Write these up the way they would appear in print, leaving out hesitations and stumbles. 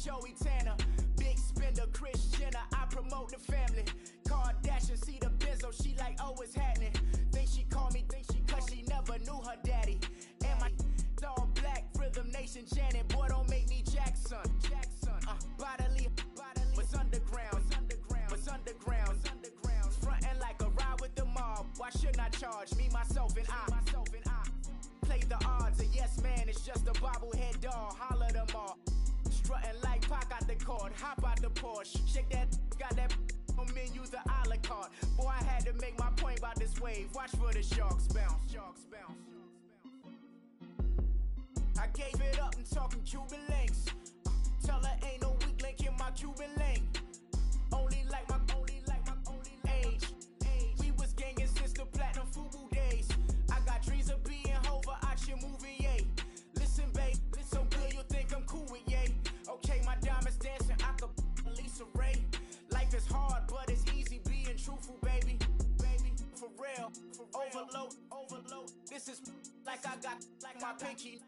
Joey Tanner. Big spender, Kris Jenner, I promote the family. Kardashian, see the Benzo, she like, oh, it's happening. Think she called me, cause she never knew her daddy. And my all black, Rhythm Nation Janet, boy, don't make me Jackson. Bodily, was underground, frontin' like a ride with the mob. Why shouldn't I charge me, myself, and I? Play the odds, a yes man, it's just a bobblehead doll. Holler them all. Strutting like Pac out the court, hop out the Porsche. Shake that, got that on menu, the a la carte. Boy, I had to make my point about this wave. Watch for the sharks bounce. I gave it up and talking Cuban links. Tell her ain't no weak link in my Cuban link. Only like my age. We was gangin' since the platinum FUBU days. I got dreams of being Hova out your movie, yay. Listen, babe, so good you'll think I'm cool with yay. Okay, my diamonds dancing, I could Lisa Ray. Life is hard, but it's easy being truthful, baby. For real, overload. This is like I got like my pinky.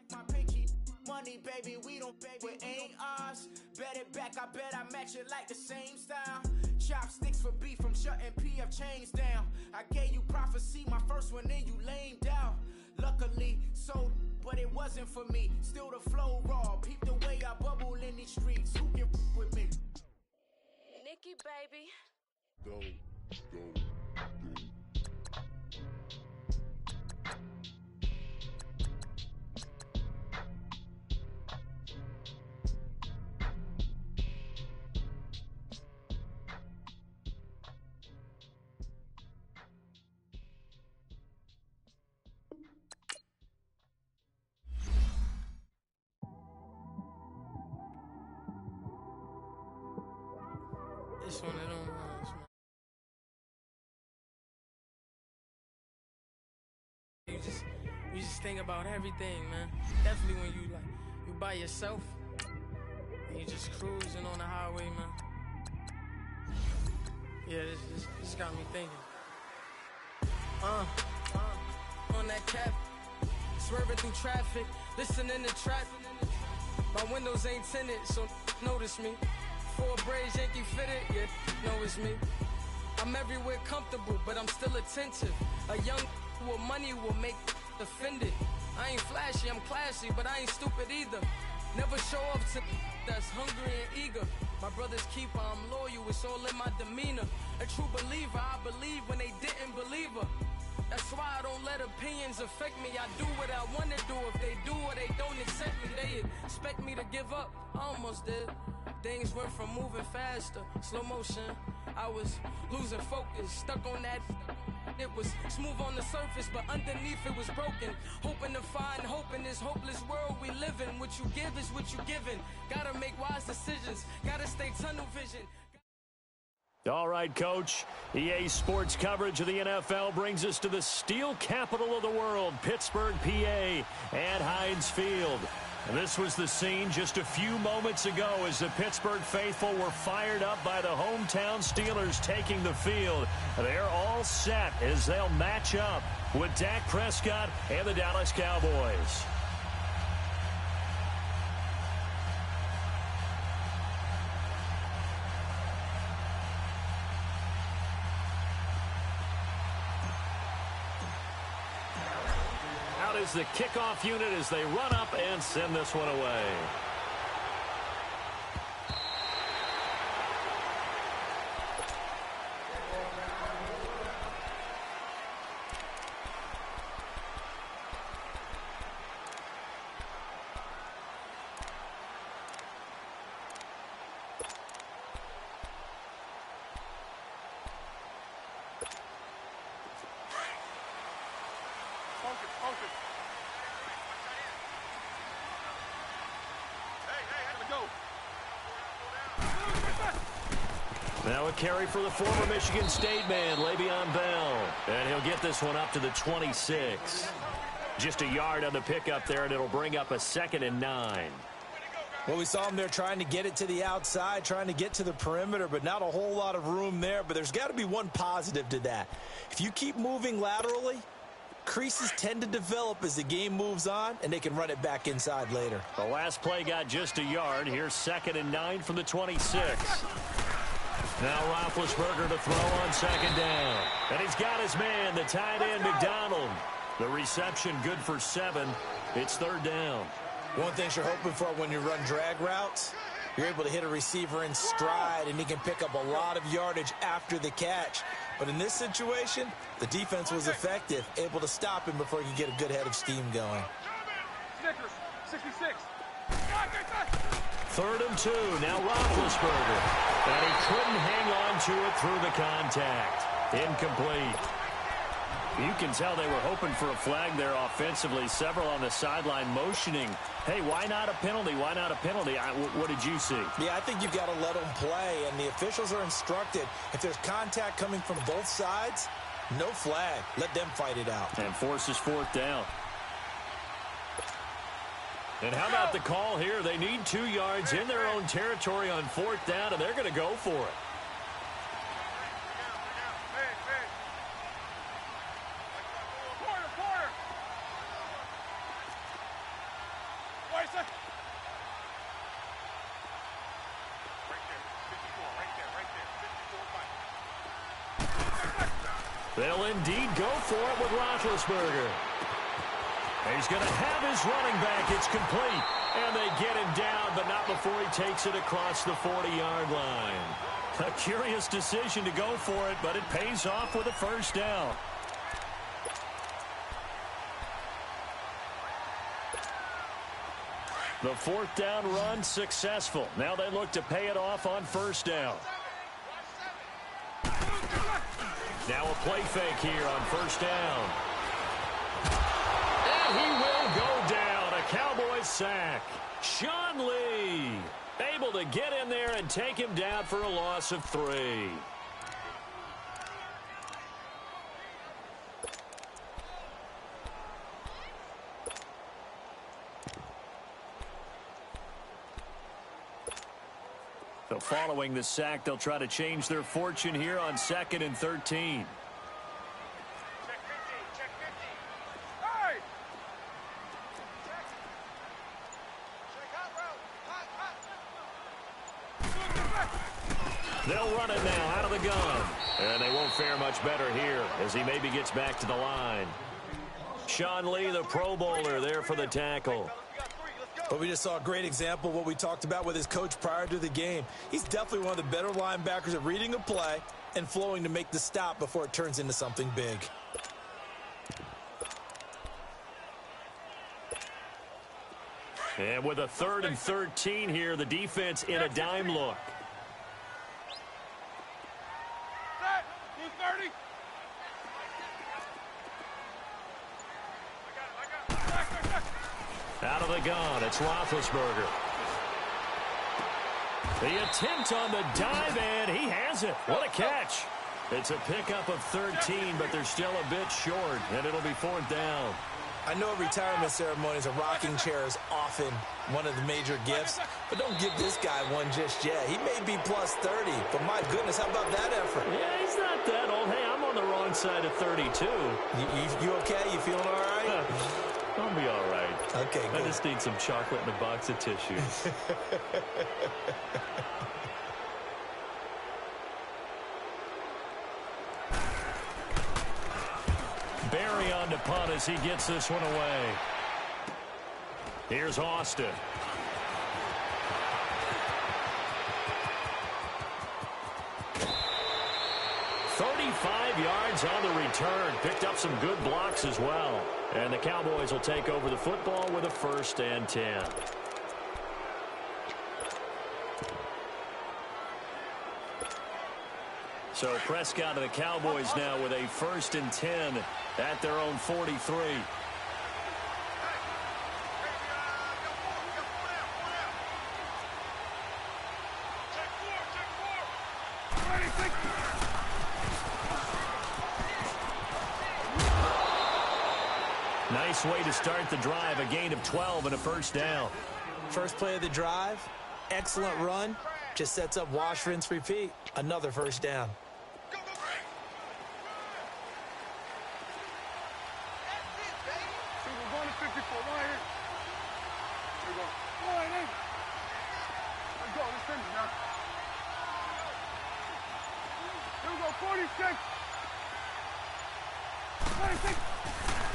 Money, baby, we don't baby, it ain't ours. Bet it back, I bet I match it like the same style. Chopsticks for beef from shutting PF chains down. I gave you prophecy, my first one, then you lamed out. Luckily, sold, but it wasn't for me. Still the flow raw, peep the way I bubble in these streets. Who can with me? Nikki, baby. Go. This one, you just think about everything, man. Definitely when you by yourself and you just cruising on the highway, man. Yeah, this got me thinking. On that cap, swerving through traffic, listening to trap. My windows ain't tinted, so notice me. 4 braids, Yankee fitted, yeah, know it's me. I'm everywhere comfortable, but I'm still attentive. A young with money will make offended. I ain't flashy, I'm classy, but I ain't stupid either. Never show up to that's hungry and eager. My brother's keeper, I'm loyal, it's all in my demeanor. A true believer, I believe when they didn't believe her. That's why I don't let opinions affect me. I do what I want to do. If they do or they don't accept me, they expect me to give up. I almost did. Things went from moving faster, slow motion. I was losing focus, stuck on that. It was smooth on the surface, but underneath it was broken. Hoping to find hope in this hopeless world we live in. What you give is what you given. Gotta make wise decisions. Gotta stay tunnel vision. All right, Coach. EA Sports coverage of the NFL brings us to the steel capital of the world, Pittsburgh, PA, at Heinz Field. And this was the scene just a few moments ago as the Pittsburgh faithful were fired up by the hometown Steelers taking the field. They're all set as they'll match up with Dak Prescott and the Dallas Cowboys. Is the kickoff unit as they run up and send this one away. Now a carry for the former Michigan State man, Le'Veon Bell. And he'll get this one up to the 26. Just a yard on the pickup there, and it'll bring up a 2nd and 9. Well, we saw him there trying to get it to the outside, trying to get to the perimeter, but not a whole lot of room there. But there's got to be one positive to that. If you keep moving laterally, Creases tend to develop as the game moves on, and they can run it back inside later. The last play got just a yard. Here's 2nd and 9 from the 26. Now Roethlisberger to throw on 2nd down. And he's got his man, the tight end, McDonald. The reception good for 7. It's 3rd down. One thing you're hoping for when you run drag routes, you're able to hit a receiver in stride, and he can pick up a lot of yardage after the catch. But in this situation, the defense was effective, able to stop him before he could get a good head of steam going. 66. 3rd and 2. Now Roethlisberger. And he couldn't hang on to it through the contact. Incomplete. You can tell they were hoping for a flag there offensively. Several on the sideline motioning. Hey, why not a penalty? Why not a penalty? What did you see? Yeah, I think you've got to let them play, and the officials are instructed. If there's contact coming from both sides, no flag. Let them fight it out. And forces 4th down. And how about the call here? They need 2 yards in their own territory on 4th down, and they're going to go for it. They'll indeed go for it with Roethlisberger. He's going to have his running back. It's complete. And they get him down, but not before he takes it across the 40-yard line. A curious decision to go for it, but it pays off with a 1st down. The 4th down run successful. Now they look to pay it off on 1st down. Now a play fake here on 1st down. And he will go down. A Cowboys sack. Sean Lee able to get in there and take him down for a loss of 3. So following the sack, they'll try to change their fortune here on 2nd and 13. Check 50. Hey! They'll run it now out of the gun. And they won't fare much better here as he maybe gets back to the line. Sean Lee, the Pro Bowler, there for the tackle. But we just saw a great example of what we talked about with his coach prior to the game. He's definitely one of the better linebackers at reading a play and flowing to make the stop before it turns into something big. And with a 3rd and 13 here, the defense in a dime look. Set. 230. Out of the gun, it's Roethlisberger. The attempt on the dive, and he has it. What a catch. It's a pickup of 13, but they're still a bit short, and it'll be 4th down. I know retirement ceremonies, a rocking chair is often one of the major gifts, but don't give this guy one just yet. He may be plus 30, but my goodness, how about that effort? Yeah, he's not that old. Hey, I'm on the wrong side of 32. You okay? You feeling all right? I'll be all right. Okay, good. I just need some chocolate and a box of tissues. Barry on to punt as he gets this one away. Here's Austin. Yards on the return. Picked up some good blocks as well. And the Cowboys will take over the football with a 1st and 10. So Prescott and the Cowboys now with a 1st and 10 at their own 43. Nice way to start the drive, a gain of 12 and a 1st down. First play of the drive, excellent run, just sets up wash, rinse, repeat. Another 1st down. 46. 26.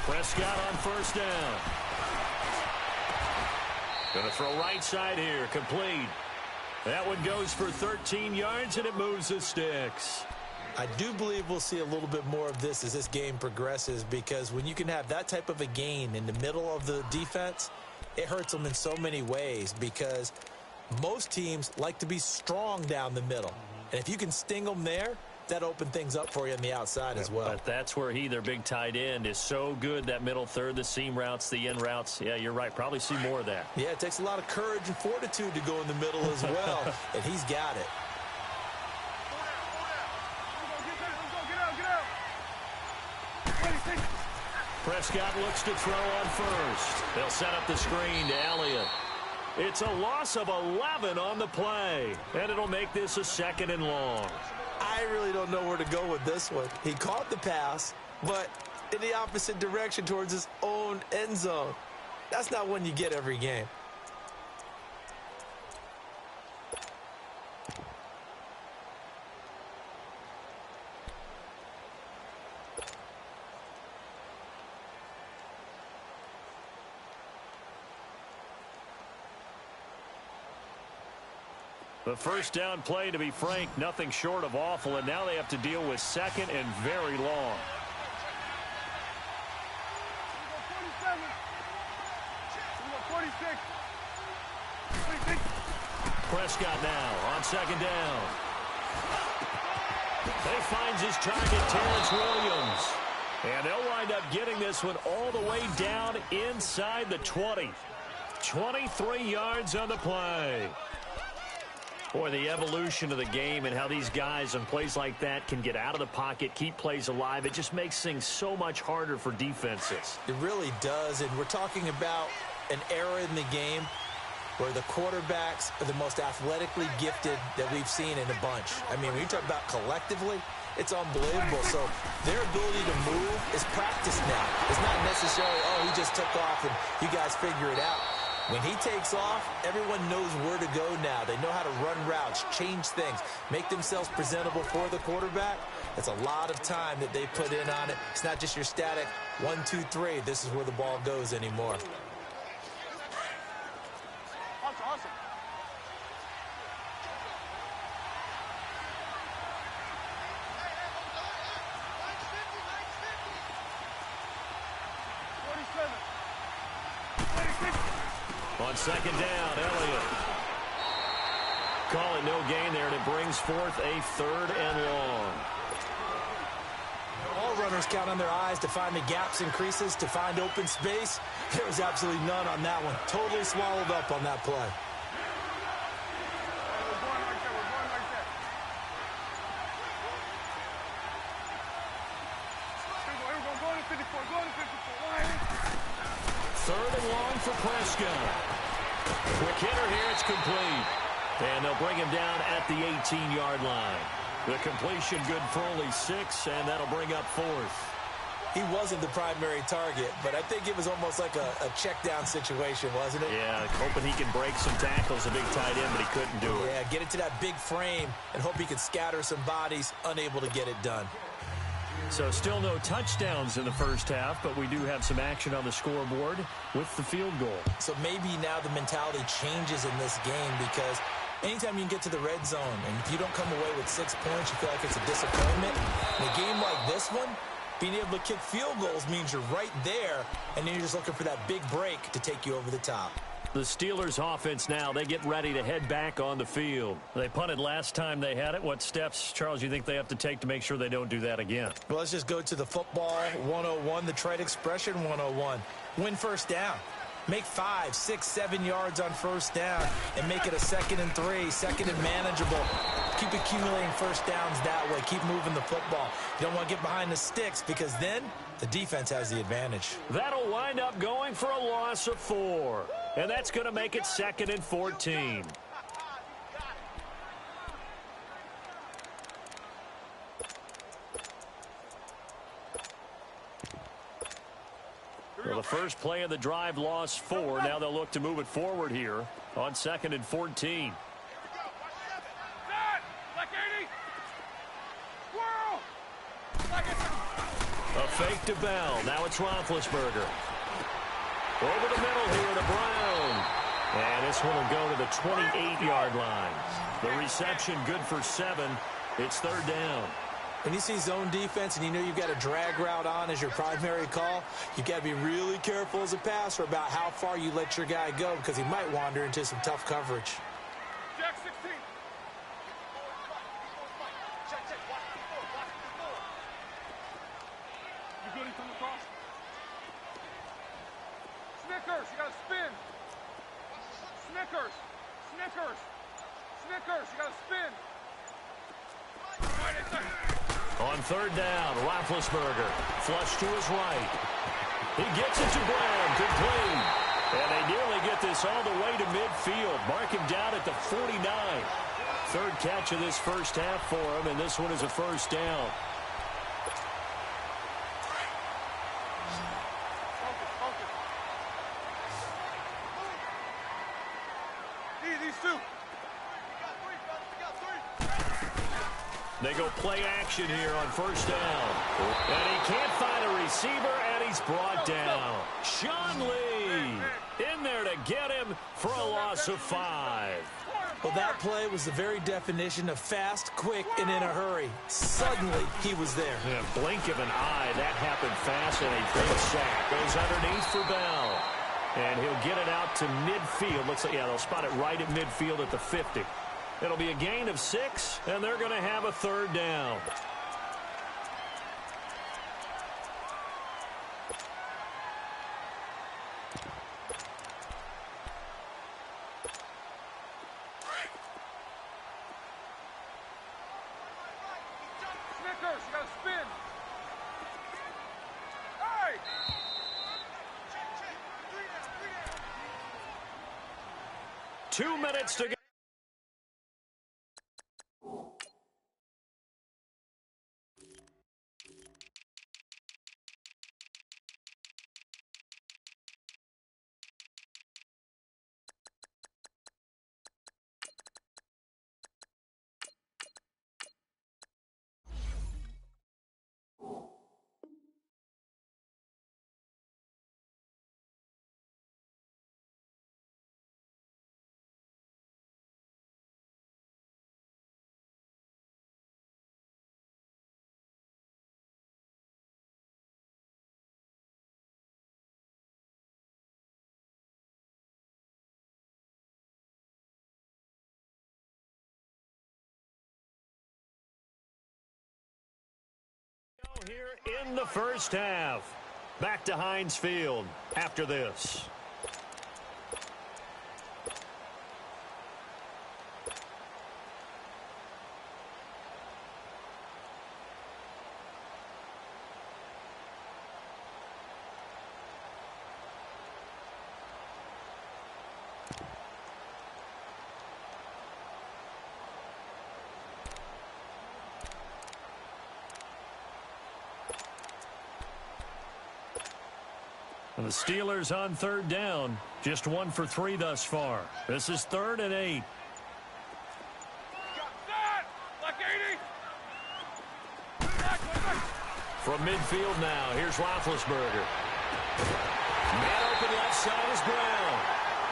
Prescott on first down. Going to throw right side here. Complete. That one goes for 13 yards, and it moves the sticks. I do believe we'll see a little bit more of this as this game progresses, because when you can have that type of a gain in the middle of the defense, it hurts them in so many ways, because most teams like to be strong down the middle. And if you can sting them there, that open things up for you on the outside as well. But that's where their big tight end, is so good, that middle third, the seam routes, the in routes. Yeah, you're right. Probably see more of that. Yeah, it takes a lot of courage and fortitude to go in the middle as well, and he's got it. Prescott looks to throw on first. They'll set up the screen to Elliott. It's a loss of 11 on the play, and it'll make this a 2nd and long. I really don't know where to go with this one. He caught the pass, but in the opposite direction towards his own end zone. That's not one you get every game. The first down play, to be frank, nothing short of awful, and now they have to deal with 2nd and very long. 46. Prescott now on 2nd down. They finds his target, Terrence Williams. And they'll wind up getting this one all the way down inside the 20. 23 yards on the play. Boy, the evolution of the game and how these guys on plays like that can get out of the pocket, keep plays alive, it just makes things so much harder for defenses. It really does, and we're talking about an era in the game where the quarterbacks are the most athletically gifted that we've seen in a bunch. I mean, when you talk about collectively, it's unbelievable. So their ability to move is practiced now. It's not necessarily, oh, he just took off and you guys figure it out. When he takes off, everyone knows where to go now. They know how to run routes, change things, make themselves presentable for the quarterback. It's a lot of time that they put in on it. It's not just your static 1, 2, 3. This is where the ball goes anymore. Awesome. On 2nd down, Elliott. Call it no gain there, and it brings forth a 3rd and long. All runners count on their eyes to find the gaps and creases, to find open space. There was absolutely none on that one. Totally swallowed up on that play. We're going right there. Here we go. Go to 54. Go to 54. 3rd and long for Prescott. Quick hitter here, it's complete. And they'll bring him down at the 18-yard line. The completion good for only 6, and that'll bring up 4th. He wasn't the primary target, but I think it was almost like a check-down situation, wasn't it? Yeah, hoping he can break some tackles, a big tight end, but he couldn't do it. Yeah, get into that big frame and hope he can scatter some bodies, unable to get it done. So still no touchdowns in the first half, but we do have some action on the scoreboard with the field goal. So maybe now the mentality changes in this game, because anytime you can get to the red zone and if you don't come away with 6 points, you feel like it's a disappointment. In a game like this one, being able to kick field goals means you're right there, and then you're just looking for that big break to take you over the top. The Steelers offense now, they get ready to head back on the field. They punted last time they had it. What steps, Charles, you think they have to take to make sure they don't do that again? Well, let's just go to the football 101, the trite expression 101. Win first down. Make 5, 6, 7 yards on first down and make it a 2nd and 3, 2nd and manageable. Keep accumulating first downs that way. Keep moving the football. You don't want to get behind the sticks, because then the defense has the advantage. That'll wind up going for a loss of 4. And that's going to make it 2nd and 14. Well, the first play of the drive lost 4. Now they'll look to move it forward here on 2nd and 14. Like 80. Whirl. fake to Bell. Now it's Roethlisberger. Over the middle here to Brown. And this one will go to the 28-yard line. The reception good for 7. It's third down. When you see zone defense and you know you've got a drag route on as your primary call, you've got to be really careful as a passer about how far you let your guy go because he might wander into some tough coverage. Jack 16. You good? He come across. Snickers, you got to spin. Snickers, Snickers, Snickers, you got to spin. On third down, Roethlisberger, flush to his right. He gets it to Brown, complete. And they nearly get this all the way to midfield. Mark him down at the 49. Third catch of this first half for him, and this one is a first down. These two. They go play action here on first down. And he can't find a receiver, and he's brought down. Sean Lee in there to get him for a loss of 5. Well, that play was the very definition of fast, quick, and in a hurry. Suddenly, he was there. Yeah, blink of an eye, that happened fast, and a big sack. Goes underneath for Bell. And he'll get it out to midfield. Looks like, yeah, they'll spot it right at midfield at the 50. It'll be a gain of 6, and they're going to have a third down. Snickers, you got to spin. Hey! 2 minutes to go. Here in the first half. Back to Heinz Field after this. And the Steelers on third down. Just 1 for 3 thus far. This is 3rd and 8. Like 80. From midfield now, here's Roethlisberger. Man open left side is Brown.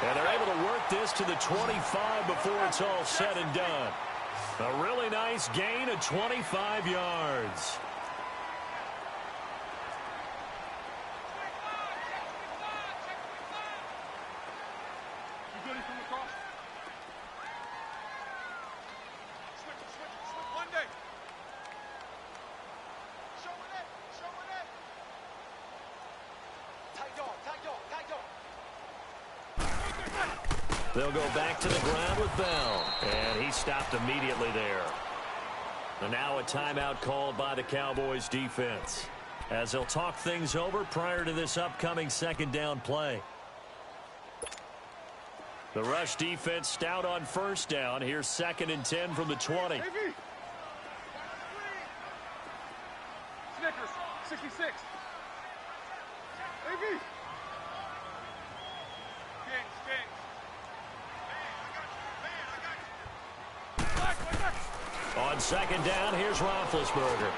And they're able to work this to the 25 before it's all said and done. A really nice gain of 25 yards. They'll go back to the ground with Bell. And he stopped immediately there. And now a timeout called by the Cowboys defense, as they'll talk things over prior to this upcoming second down play. The rush defense stout on first down. Here's 2nd and 10 from the 20. Snickers, 66. AV. On second down, here's Roethlisberger.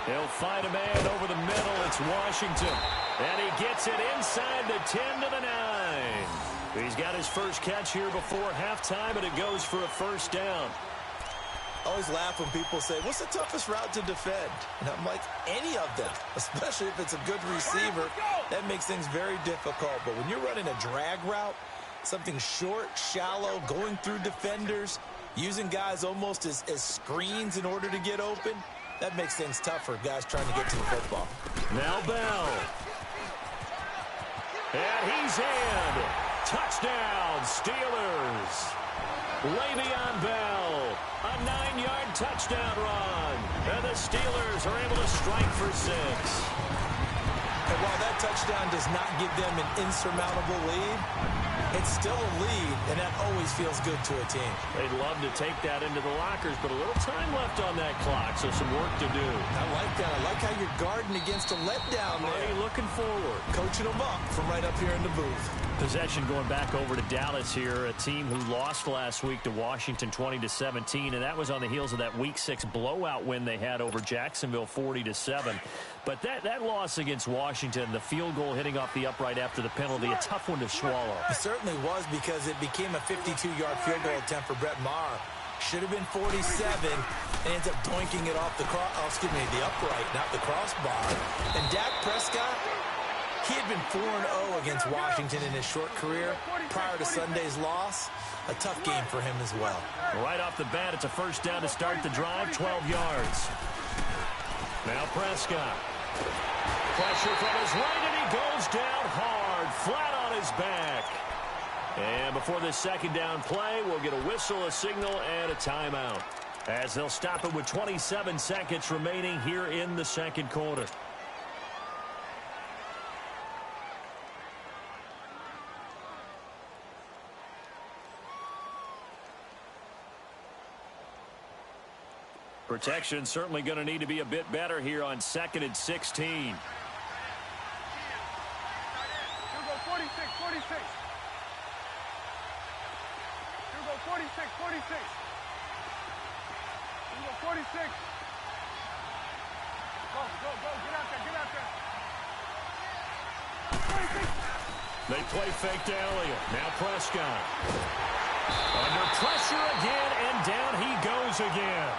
He'll find a man over the middle. It's Washington. And he gets it inside the 10 to the 9. He's got his first catch here before halftime, and it goes for a first down. I always laugh when people say, what's the toughest route to defend? And I'm like, any of them, especially if it's a good receiver. That makes things very difficult. But when you're running a drag route, something short, shallow, going through defenders, using guys almost as screens in order to get open, that makes things tough for guys trying to get to the football. Now Bell. And he's in. Touchdown, Steelers. Le'Veon Bell. A 9-yard touchdown run. And the Steelers are able to strike for 6. And while that touchdown does not give them an insurmountable lead, it's still a lead, and that always feels good to a team. They'd love to take that into the lockers, but a little time left on that clock, so some work to do. I like that. I like how you're guarding against a letdown there. Already looking forward. Coaching them up from right up here in the booth. Possession going back over to Dallas here, a team who lost last week to Washington 20-17, and that was on the heels of that Week 6 blowout win they had over Jacksonville 40-7. But that loss against Washington, the field goal hitting off the upright after the penalty, a tough one to swallow. It certainly was, because it became a 52-yard field goal attempt for Brett Maher. Should have been 47, and ends up doinking it off the upright, not the crossbar. And Dak Prescott, he had been 4-0 against Washington in his short career prior to Sunday's loss. A tough game for him as well. Right off the bat, it's a first down to start the drive, 12 yards. Now Prescott. Pressure from his right, and he goes down hard, flat on his back. And before this second down play, we'll get a whistle, a signal, and a timeout, as they'll stop it with 27 seconds remaining here in the second quarter. Protection certainly going to need to be a bit better here on 2nd and 16. Here go 46, 46. Here go 46, 46. Here go 46. Go, get out there, get out there. 46. They play fake to Elliott. Now Prescott. Under pressure again, and down he goes again.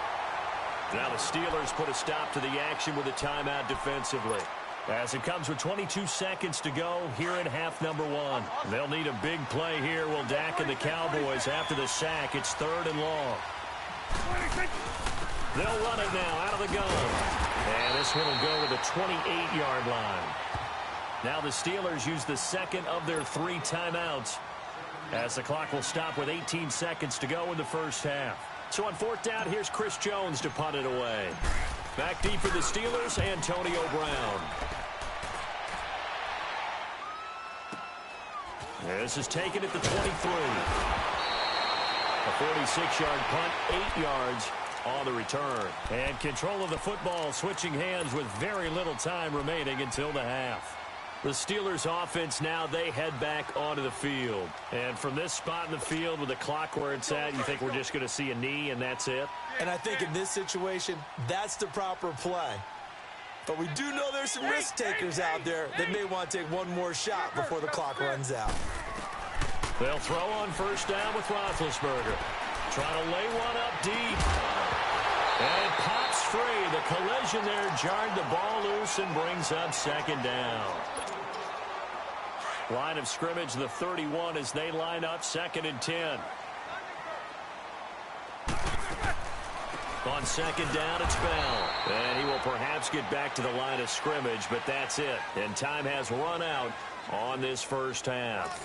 Now the Steelers put a stop to the action with a timeout defensively, as it comes with 22 seconds to go here in half number 1. They'll need a big play here, will Dak and the Cowboys after the sack. It's 3rd and long. They'll run it now out of the gun. And this one will go to the 28-yard line. Now the Steelers use the second of their 3 timeouts, as the clock will stop with 18 seconds to go in the first half. So on 4th down, here's Chris Jones to punt it away. Back deep for the Steelers, Antonio Brown. This is taken at the 23. A 46-yard punt, 8 yards on the return. And control of the football switching hands with very little time remaining until the half. The Steelers offense now, they head back onto the field. And from this spot in the field with the clock where it's at, you think we're just going to see a knee and that's it? And I think in this situation, that's the proper play. But we do know there's some risk takers out there that may want to take one more shot before the clock runs out. They'll throw on first down with Roethlisberger. Trying to lay one up deep. And it pops free. The collision there jarred the ball loose and brings up 2nd down. Line of scrimmage, the 31, as they line up 2nd and 10. On 2nd down, it's Bell. And he will perhaps get back to the line of scrimmage, but that's it. And time has run out on this first half.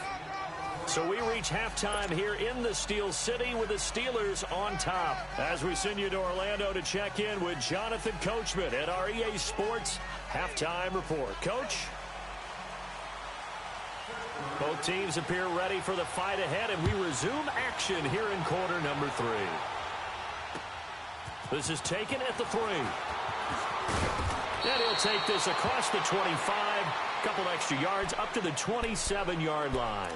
So we reach halftime here in the Steel City with the Steelers on top, as we send you to Orlando to check in with Jonathan Coachman at our EA Sports Halftime Report. Coach? Both teams appear ready for the fight ahead, and we resume action here in quarter number 3. This is taken at the 3. And he'll take this across the 25, couple extra yards up to the 27-yard line.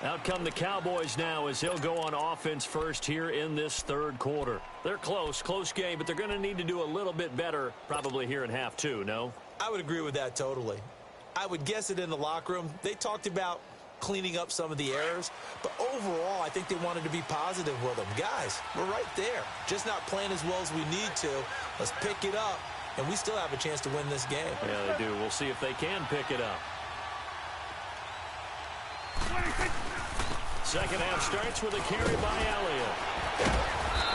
Out come the Cowboys now as he'll go on offense first here in this third quarter. They're close game, but they're going to need to do a little bit better probably here in half two, no? I would agree with that totally. I would guess it in the locker room. They talked about cleaning up some of the errors, but overall, I think they wanted to be positive with them. Guys, we're right there. Just not playing as well as we need to. Let's pick it up, and we still have a chance to win this game. Yeah, they do. We'll see if they can pick it up. Second half starts with a carry by Elliott.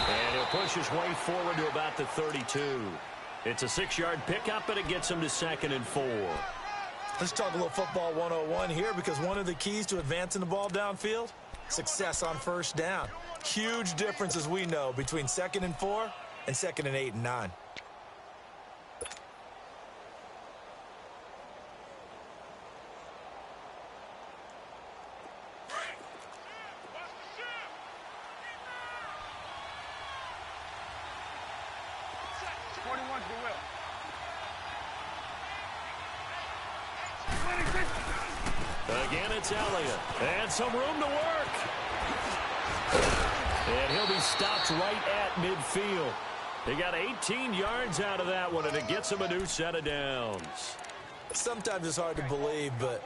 And he'll push his way forward to about the 32. It's a 6-yard pickup, and it gets him to 2nd and 4. Let's talk a little football 101 here, because one of the keys to advancing the ball downfield, success on first down. Huge difference, as we know, between 2nd and 4 and 2nd and 8 and 9. Again, it's Elliott. And some room to work. And he'll be stopped right at midfield. He got 18 yards out of that one, and it gets him a new set of downs. Sometimes it's hard to believe, but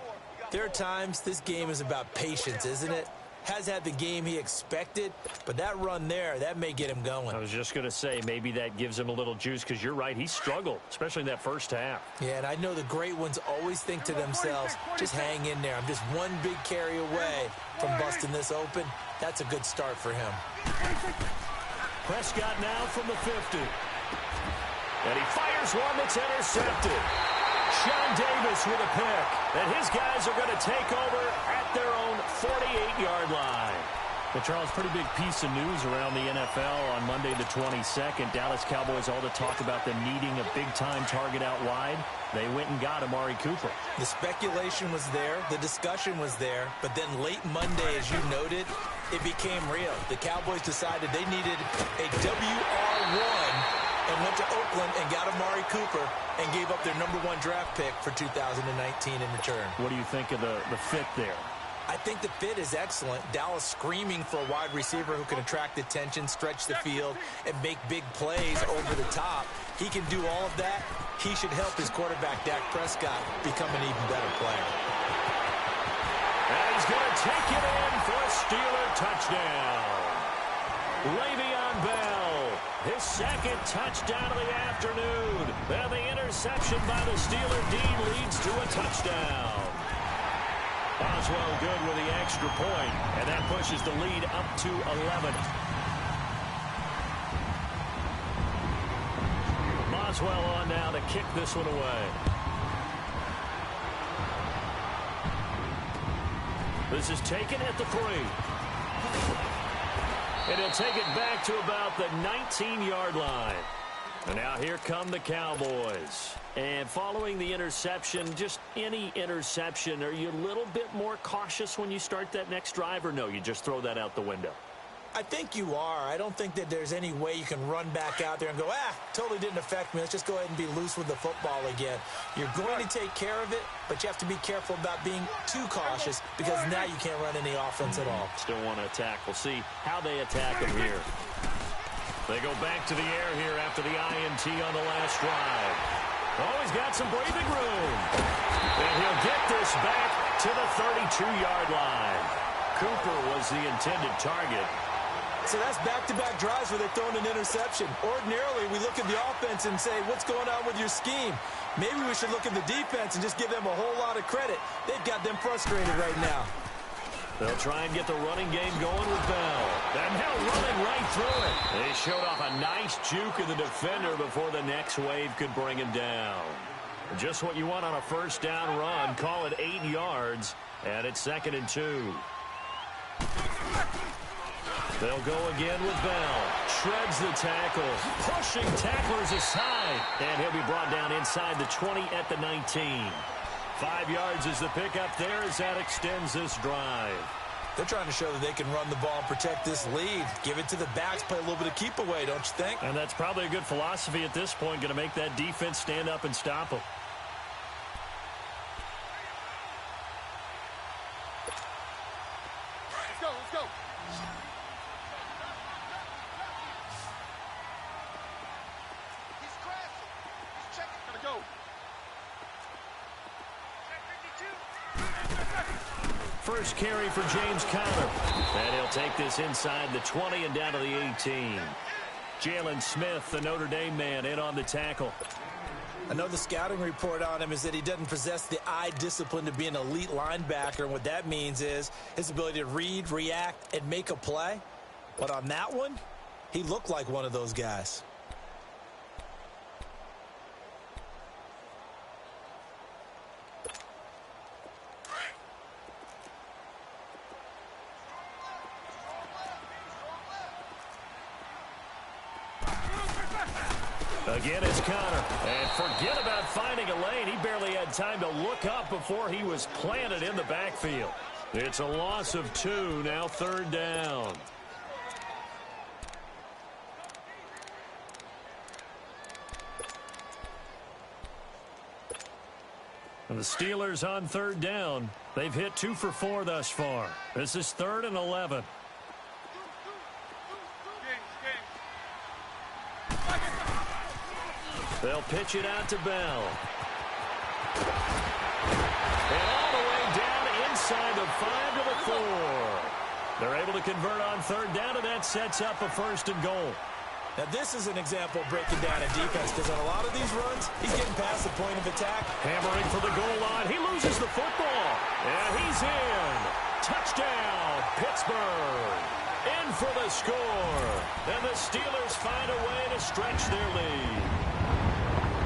there are times this game is about patience, isn't it? Has had the game he expected, but that run there, that may get him going. I was just going to say, maybe that gives him a little juice, because you're right, he struggled, especially in that first half. Yeah, and I know the great ones always think to themselves, just hang in there. I'm just one big carry away from busting this open. That's a good start for him. Prescott now from the 50. And he fires one that's intercepted. Sean Davis with a pick. And his guys are going to take over at their own 48-yard line. Well, Charles, pretty big piece of news around the NFL on Monday the 22nd. Dallas Cowboys all to talk about them needing a big-time target out wide. They went and got Amari Cooper. The speculation was there. The discussion was there. But then late Monday, as you noted, it became real. The Cowboys decided they needed a WR1 and went to Oakland and got Amari Cooper and gave up their #1 draft pick for 2019 in return. What do you think of the fit there? I think the fit is excellent. Dallas screaming for a wide receiver who can attract attention, stretch the field, and make big plays over the top. He can do all of that. He should help his quarterback, Dak Prescott, become an even better player. And he's going to take it in for a Steeler touchdown. Le'Veon Bell, his second touchdown of the afternoon. And the interception by the Steeler D leads to a touchdown. Boswell good with the extra point, and that pushes the lead up to 11. Boswell on now to kick this one away. This is taken at the 3. And he'll take it back to about the 19-yard line. And now here come the Cowboys. And following the interception, just any interception, are you a little bit more cautious when you start that next drive, or no, you just throw that out the window? I think you are. I don't think that there's any way you can run back out there and go, totally didn't affect me. Let's just go ahead and be loose with the football again. You're going to take care of it, but you have to be careful about being too cautious, because now you can't run any offense at all. Still want to attack. We'll see how they attack him here. They go back to the air here after the INT on the last drive. Oh, he's got some breathing room. And he'll get this back to the 32-yard line. Cooper was the intended target. So that's back-to-back drives where they've thrown an interception. Ordinarily, we look at the offense and say, what's going on with your scheme? Maybe we should look at the defense and just give them a whole lot of credit. They've got them frustrated right now. They'll try and get the running game going with Bell. And now running right through it. They showed off a nice juke of the defender before the next wave could bring him down. Just what you want on a first down run. Call it 8 yards, and it's 2nd and 2. They'll go again with Bell. Shreds the tackle. Pushing tacklers aside. And he'll be brought down inside the 20 at the 19. 5 yards is the pickup there as that extends this drive. They're trying to show that they can run the ball and protect this lead. Give it to the backs, play a little bit of keep away, don't you think? And that's probably a good philosophy at this point, going to make that defense stand up and stop them. first carry for James Conner. And he'll take this inside the 20 and down to the 18. Jalen Smith, the Notre Dame man, in on the tackle. I know the scouting report on him is that he doesn't possess the eye discipline to be an elite linebacker. And what that means is his ability to read, react, and make a play. But on that one, he looked like one of those guys. Again, it's Conner. And forget about finding a lane. He barely had time to look up before he was planted in the backfield. It's a loss of 2, now 3rd down. And the Steelers on 3rd down. They've hit 2 for 4 thus far. This is 3rd and 11. They'll pitch it out to Bell. And all the way down inside the 5 to the 4. They're able to convert on 3rd down, and that sets up a 1st and goal. Now, this is an example of breaking down a defense, because on a lot of these runs, he's getting past the point of attack. Hammering for the goal line. He loses the football. And he's in. Touchdown, Pittsburgh. In for the score. And the Steelers find a way to stretch their lead.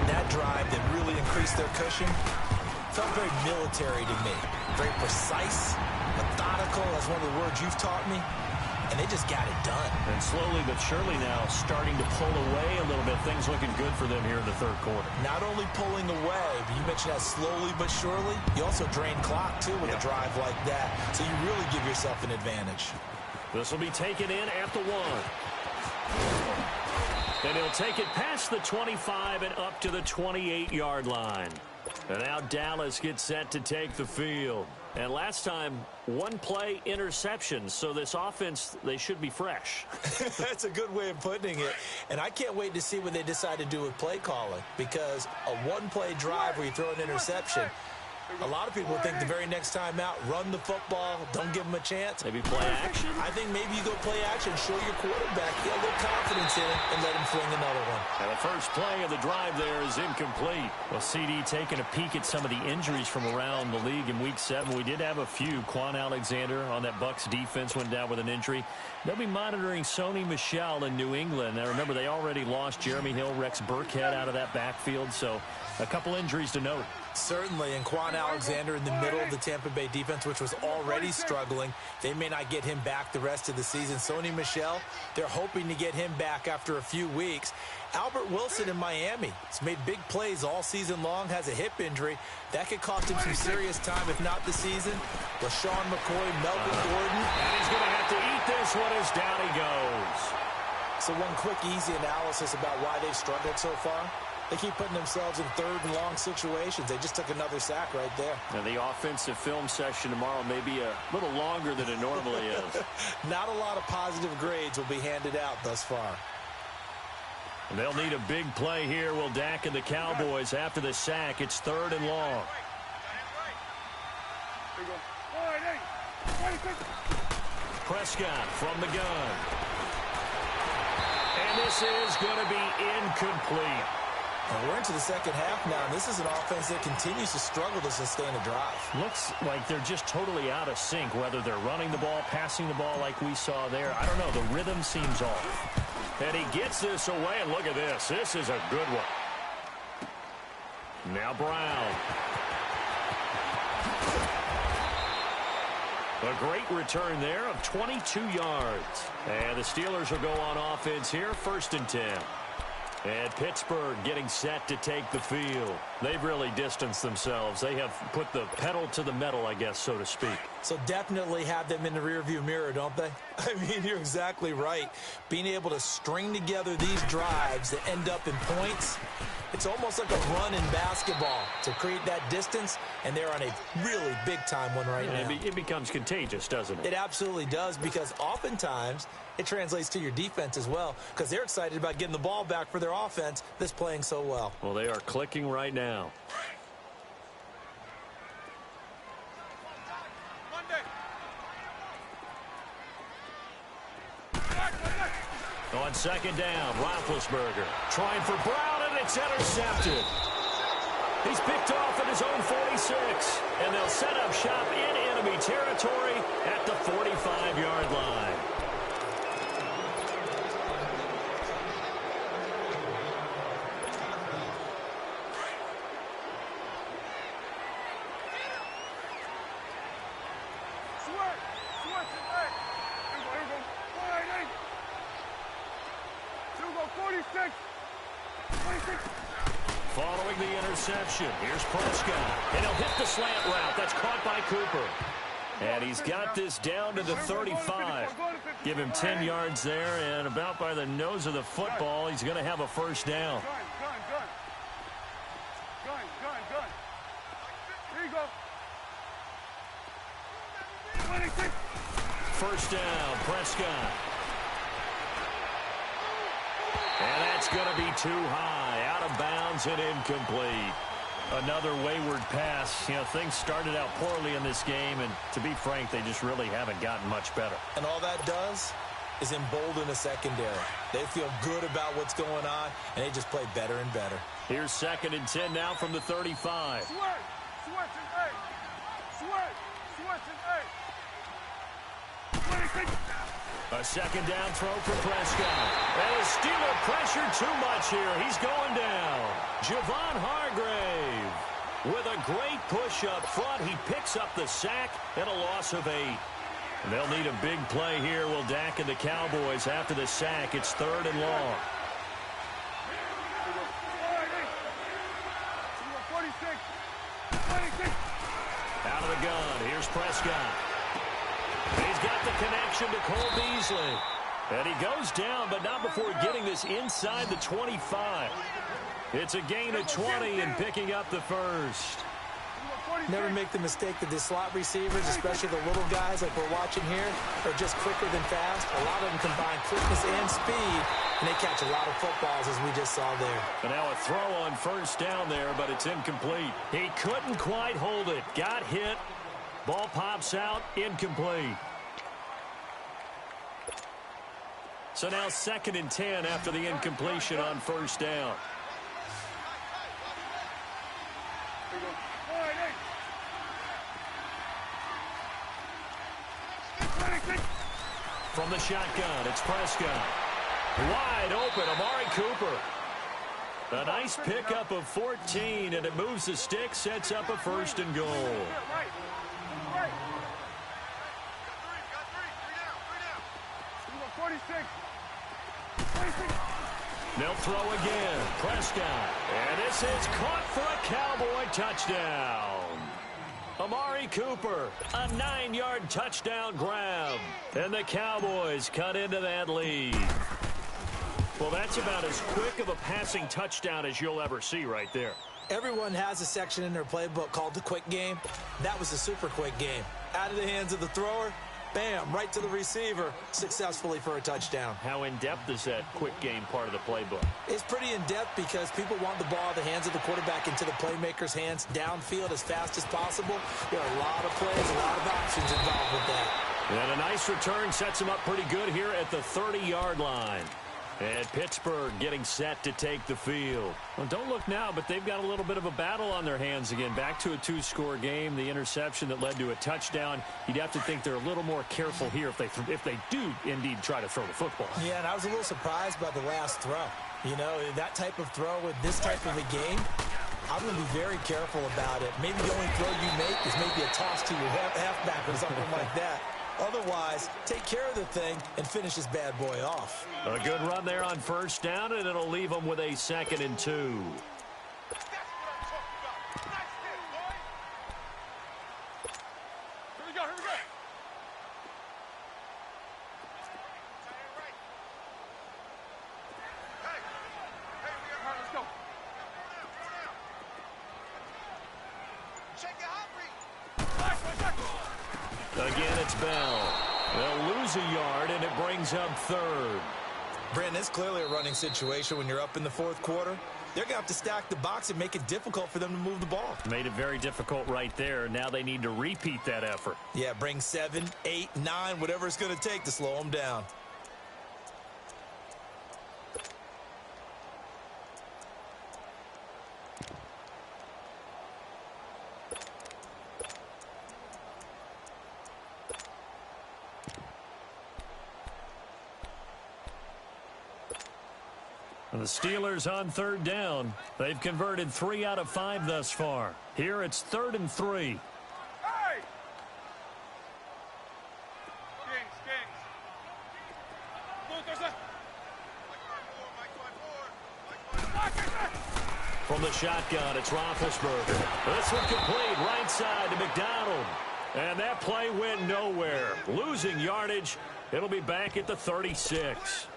That drive that really increased their cushion felt very military to me. Very precise, methodical. That's one of the words you've taught me. And they just got it done. And slowly but surely now starting to pull away a little bit. Things looking good for them here in the 3rd quarter. Not only pulling away, but you mentioned that slowly but surely. You also drain clock, too, with a drive like that. So you really give yourself an advantage. This will be taken in at the 1. And he'll take it past the 25 and up to the 28-yard line. And now Dallas gets set to take the field. And last time, 1-play interception. So this offense, they should be fresh. That's a good way of putting it. And I can't wait to see what they decide to do with play calling. Because a 1-play drive where you throw an interception, a lot of people think the very next time out, run the football, don't give them a chance. Maybe play action? I think maybe you go play action, show your quarterback, get a little confidence in it, and let him fling another one. And the first play of the drive there is incomplete. Well, CD taking a peek at some of the injuries from around the league in Week 7. We did have a few. Quan Alexander on that Bucs defense went down with an injury. They'll be monitoring Sony Michel in New England. Now, remember, they already lost Jeremy Hill, Rex Burkhead out of that backfield, so a couple injuries to note. Certainly, and Quan Alexander in the middle of the Tampa Bay defense, which was already struggling. They may not get him back the rest of the season. Sony Michel, they're hoping to get him back after a few weeks. Albert Wilson in Miami has made big plays all season long, has a hip injury. That could cost him some serious time, if not the season. LaShawn McCoy, Melvin Gordon. And he's going to have to eat this one as down he goes. So one quick, easy analysis about why they've struggled so far. They keep putting themselves in 3rd and long situations. They just took another sack right there. And the offensive film session tomorrow may be a little longer than it normally is. Not a lot of positive grades will be handed out thus far. And they'll need a big play here, will Dak and the Cowboys after the sack. It's 3rd and long. Prescott from the gun. And this is going to be incomplete. And we're into the second half now, and this is an offense that continues to struggle to sustain a drive. Looks like they're just totally out of sync, whether they're running the ball, passing the ball like we saw there. I don't know. The rhythm seems off. And he gets this away, and look at this. This is a good one. Now Brown. A great return there of 22 yards. And the Steelers will go on offense here, 1st and 10. And Pittsburgh getting set to take the field. They've really distanced themselves. They have put the pedal to the metal, I guess, so to speak. So definitely have them in the rearview mirror, don't they? I mean, you're exactly right. Being able to string together these drives that end up in points, it's almost like a run in basketball to create that distance, and they're on a really big-time one right now. It becomes contagious, doesn't it? It absolutely does, because oftentimes it translates to your defense as well, because they're excited about getting the ball back for their offense that's playing so well. Well, they are clicking right now. On second down, Roethlisberger trying for Brown, and it's intercepted. He's picked off at his own 46, and they'll set up shop in enemy territory at the 45-yard line. Following the interception, here's Prescott, and he'll hit the slant route. That's caught by Cooper. And he's got this down to the 35. Give him 10 yards there, and about by the nose of the football, he's going to have a first down. Here you go. First down, Prescott. And that's going to be too high, out of bounds and incomplete. Another wayward pass. You know, things started out poorly in this game, and to be frank, they just really haven't gotten much better. And all that does is embolden the secondary. They feel good about what's going on, and they just play better and better. Here's 2nd and 10 now from the 35. Switch and 8. Switch and 8. A second down throw for Prescott. And the Steeler pressure too much here. He's going down. Javon Hargrave with a great push up front. He picks up the sack and a loss of 8. They'll need a big play here. Will Dak and the Cowboys after the sack. It's 3rd and long. 46. Out of the gun. Here's Prescott. He's got the connection to Cole Beasley. And he goes down, but not before getting this inside the 25. It's a gain of 20 and picking up the first. Never make the mistake that the slot receivers, especially the little guys like we're watching here, are just quicker than fast. A lot of them combine quickness and speed, and they catch a lot of footballs, as we just saw there. And now a throw on first down there, but it's incomplete. He couldn't quite hold it. Got hit. Ball pops out, incomplete. So now 2nd and 10 after the incompletion on first down. From the shotgun, it's Prescott. Wide open, Amari Cooper. A nice pickup of 14, and it moves the stick, sets up a 1st and goal. They'll throw again. Prescott. And this is caught for a Cowboy touchdown. Amari Cooper, a 9-yard touchdown grab. And the Cowboys cut into that lead. Well, that's about as quick of a passing touchdown as you'll ever see right there. Everyone has a section in their playbook called the quick game. That was a super quick game. Out of the hands of the thrower, bam, right to the receiver, successfully for a touchdown. How in-depth is that quick game part of the playbook? It's pretty in-depth because people want the ball out of the hands of the quarterback into the playmaker's hands downfield as fast as possible. There are a lot of plays, a lot of options involved with that. And a nice return sets him up pretty good here at the 30-yard line. And Pittsburgh getting set to take the field. Well, don't look now, but they've got a little bit of a battle on their hands again. Back to a 2-score game. The interception that led to a touchdown. You'd have to think they're a little more careful here if they do indeed try to throw the football. Yeah, and I was a little surprised by the last throw. You know, that type of throw with this type of a game, I'm going to be very careful about it. Maybe the only throw you make is maybe a toss to your halfback or something like that. Otherwise, take care of the thing and finish this bad boy off. A good run there on first down, and it'll leave them with a 2nd and 2. That's what I'm talking about. Nice hit, boy. Here we go. All right, let's go. Check it out, Again, it's Bell. They'll lose a yard, and it brings up 3rd. Brandon, it's clearly a running situation when you're up in the 4th quarter. They're going to have to stack the box and make it difficult for them to move the ball. Made it very difficult right there. Now they need to repeat that effort. Yeah, bring 7, 8, 9, whatever it's going to take to slow them down. And the Steelers on third down. They've converted 3 out of 5 thus far. Here it's 3rd and 3. Hey! From the shotgun, it's Roethlisberger. This one complete, right side to McDonald. And that play went nowhere. Losing yardage. It'll be back at the 36.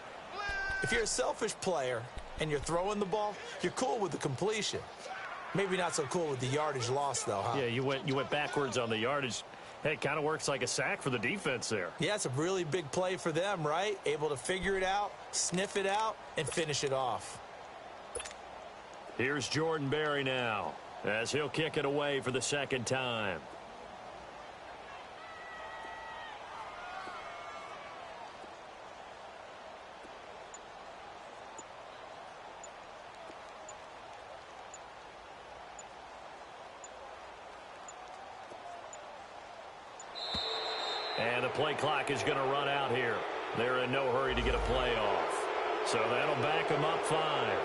If you're a selfish player and you're throwing the ball, you're cool with the completion. Maybe not so cool with the yardage loss, though, huh? Yeah, you went backwards on the yardage. Hey, it kind of works like a sack for the defense there. Yeah, it's a really big play for them, right? Able to figure it out, sniff it out, and finish it off. Here's Jordan Berry now, as he'll kick it away for the second time. And the play clock is going to run out here. They're in no hurry to get a play off. So that'll back them up 5.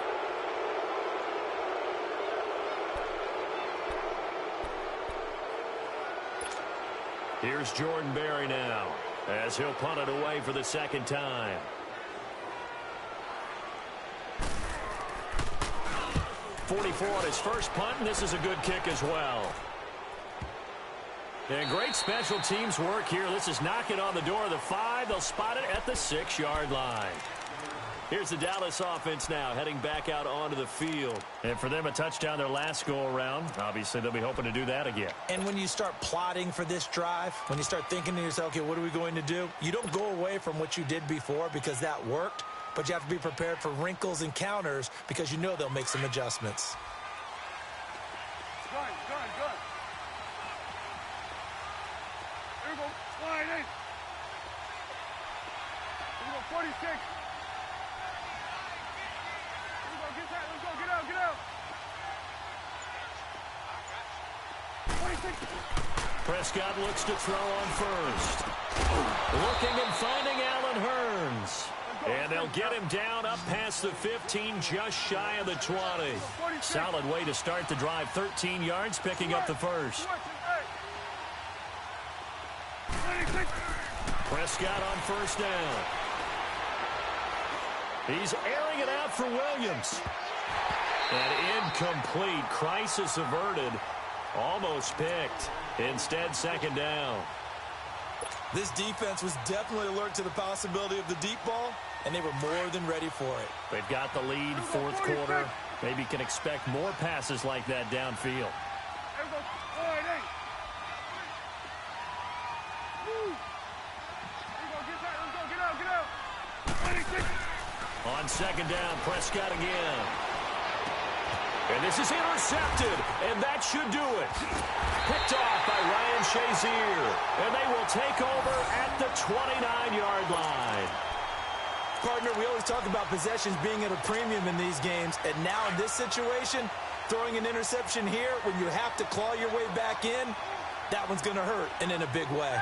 Here's Jordan Berry now, as he'll punt it away for the second time. .44 on his first punt, and this is a good kick as well. And great special teams work here. This is knocking on the door of the 5. They'll spot it at the 6-yard line. Here's the Dallas offense now, heading back out onto the field. And for them, a touchdown their last go-around. Obviously, they'll be hoping to do that again. And when you start plotting for this drive, when you start thinking to yourself, okay, what are we going to do? You don't go away from what you did before because that worked, but you have to be prepared for wrinkles and counters because you know they'll make some adjustments. Good. Here we go. Slide in. Here we go, 46. Get out. 26. Prescott looks to throw on first. Looking and finding Allen Hurns. And they'll get him down up past the 15, just shy of the 20. Solid way to start the drive. 13 yards, picking up the first. Prescott on first down. He's airing it out for Williams. And incomplete. Crisis averted. Almost picked. Instead, second down. This defense was definitely alert to the possibility of the deep ball, and they were more than ready for it. They've got the lead, fourth quarter. Maybe can expect more passes like that downfield. On second down, Prescott again. And this is intercepted, and that should do it. Picked off by Ryan Shazier, and they will take over at the 29-yard line. Partner, we always talk about possessions being at a premium in these games, and now in this situation, throwing an interception here when you have to claw your way back in, that one's going to hurt, and in a big way.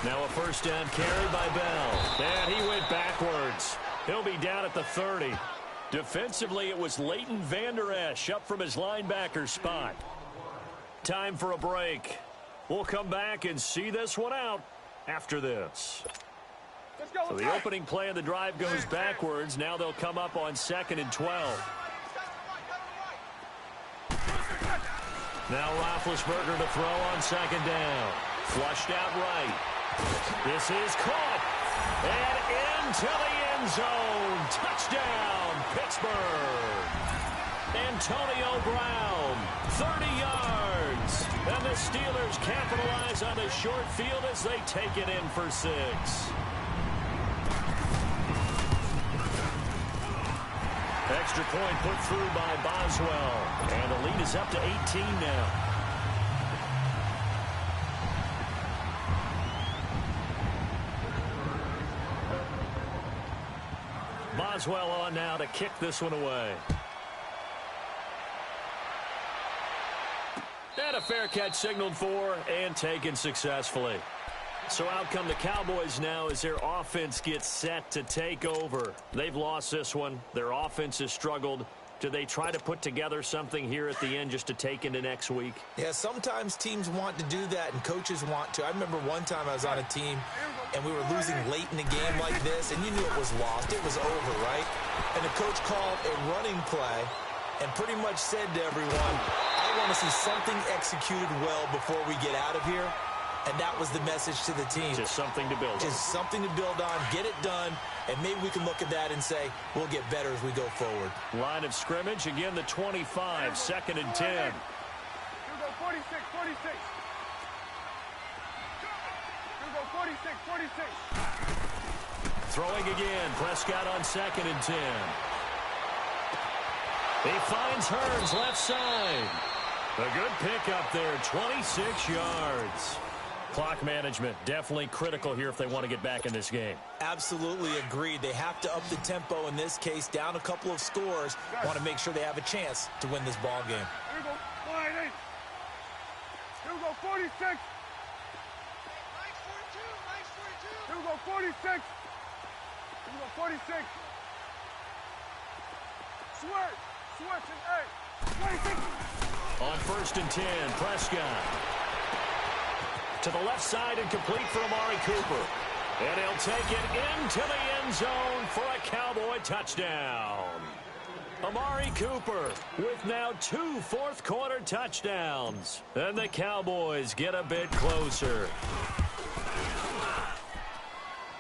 Now a first down carry by Bell. And he went backwards. He'll be down at the 30. Defensively, it was Leighton Vander Esch up from his linebacker spot. Time for a break. We'll come back and see this one out after this. So the opening play of the drive goes backwards. Now they'll come up on 2nd and 12. Now Roethlisberger to throw on second down. Flushed out right. This is caught. And into the end zone. Touchdown, Pittsburgh. Antonio Brown, 30 yards. And the Steelers capitalize on the short field as they take it in for 6. Extra point put through by Boswell. And the lead is up to 18 now. Boswell on now to kick this one away. And a fair catch signaled for and taken successfully. So out come the Cowboys now as their offense gets set to take over. They've lost this one. Their offense has struggled. Do they try to put together something here at the end just to take into next week? Yeah, sometimes teams want to do that and coaches want to. I remember one time I was on a team and we were losing late in a game like this, and you knew it was lost. It was over, right? And the coach called a running play and pretty much said to everyone, I want to see something executed well before we get out of here. And that was the message to the team. Just something to build on. Just something to build on, get it done, and maybe we can look at that and say, we'll get better as we go forward. Line of scrimmage, again the 25, 2nd and 10. Here we go, 46, 46. Here we go, 46, 46. Throwing again, Prescott on 2nd and 10. He finds Hearns left side. A good pickup there, 26 yards. Clock management, definitely critical here if they want to get back in this game. Absolutely agreed. They have to up the tempo in this case, down a couple of scores. Want to make sure they have a chance to win this ball game. Here we go, 48. Here we go, 46. Here we go, 46. Here we go, 46. Switch and 8. 26. On 1st and 10, Prescott. To the left side and complete for Amari Cooper. And he'll take it into the end zone for a Cowboy touchdown. Amari Cooper with now 2 fourth-quarter touchdowns. And the Cowboys get a bit closer.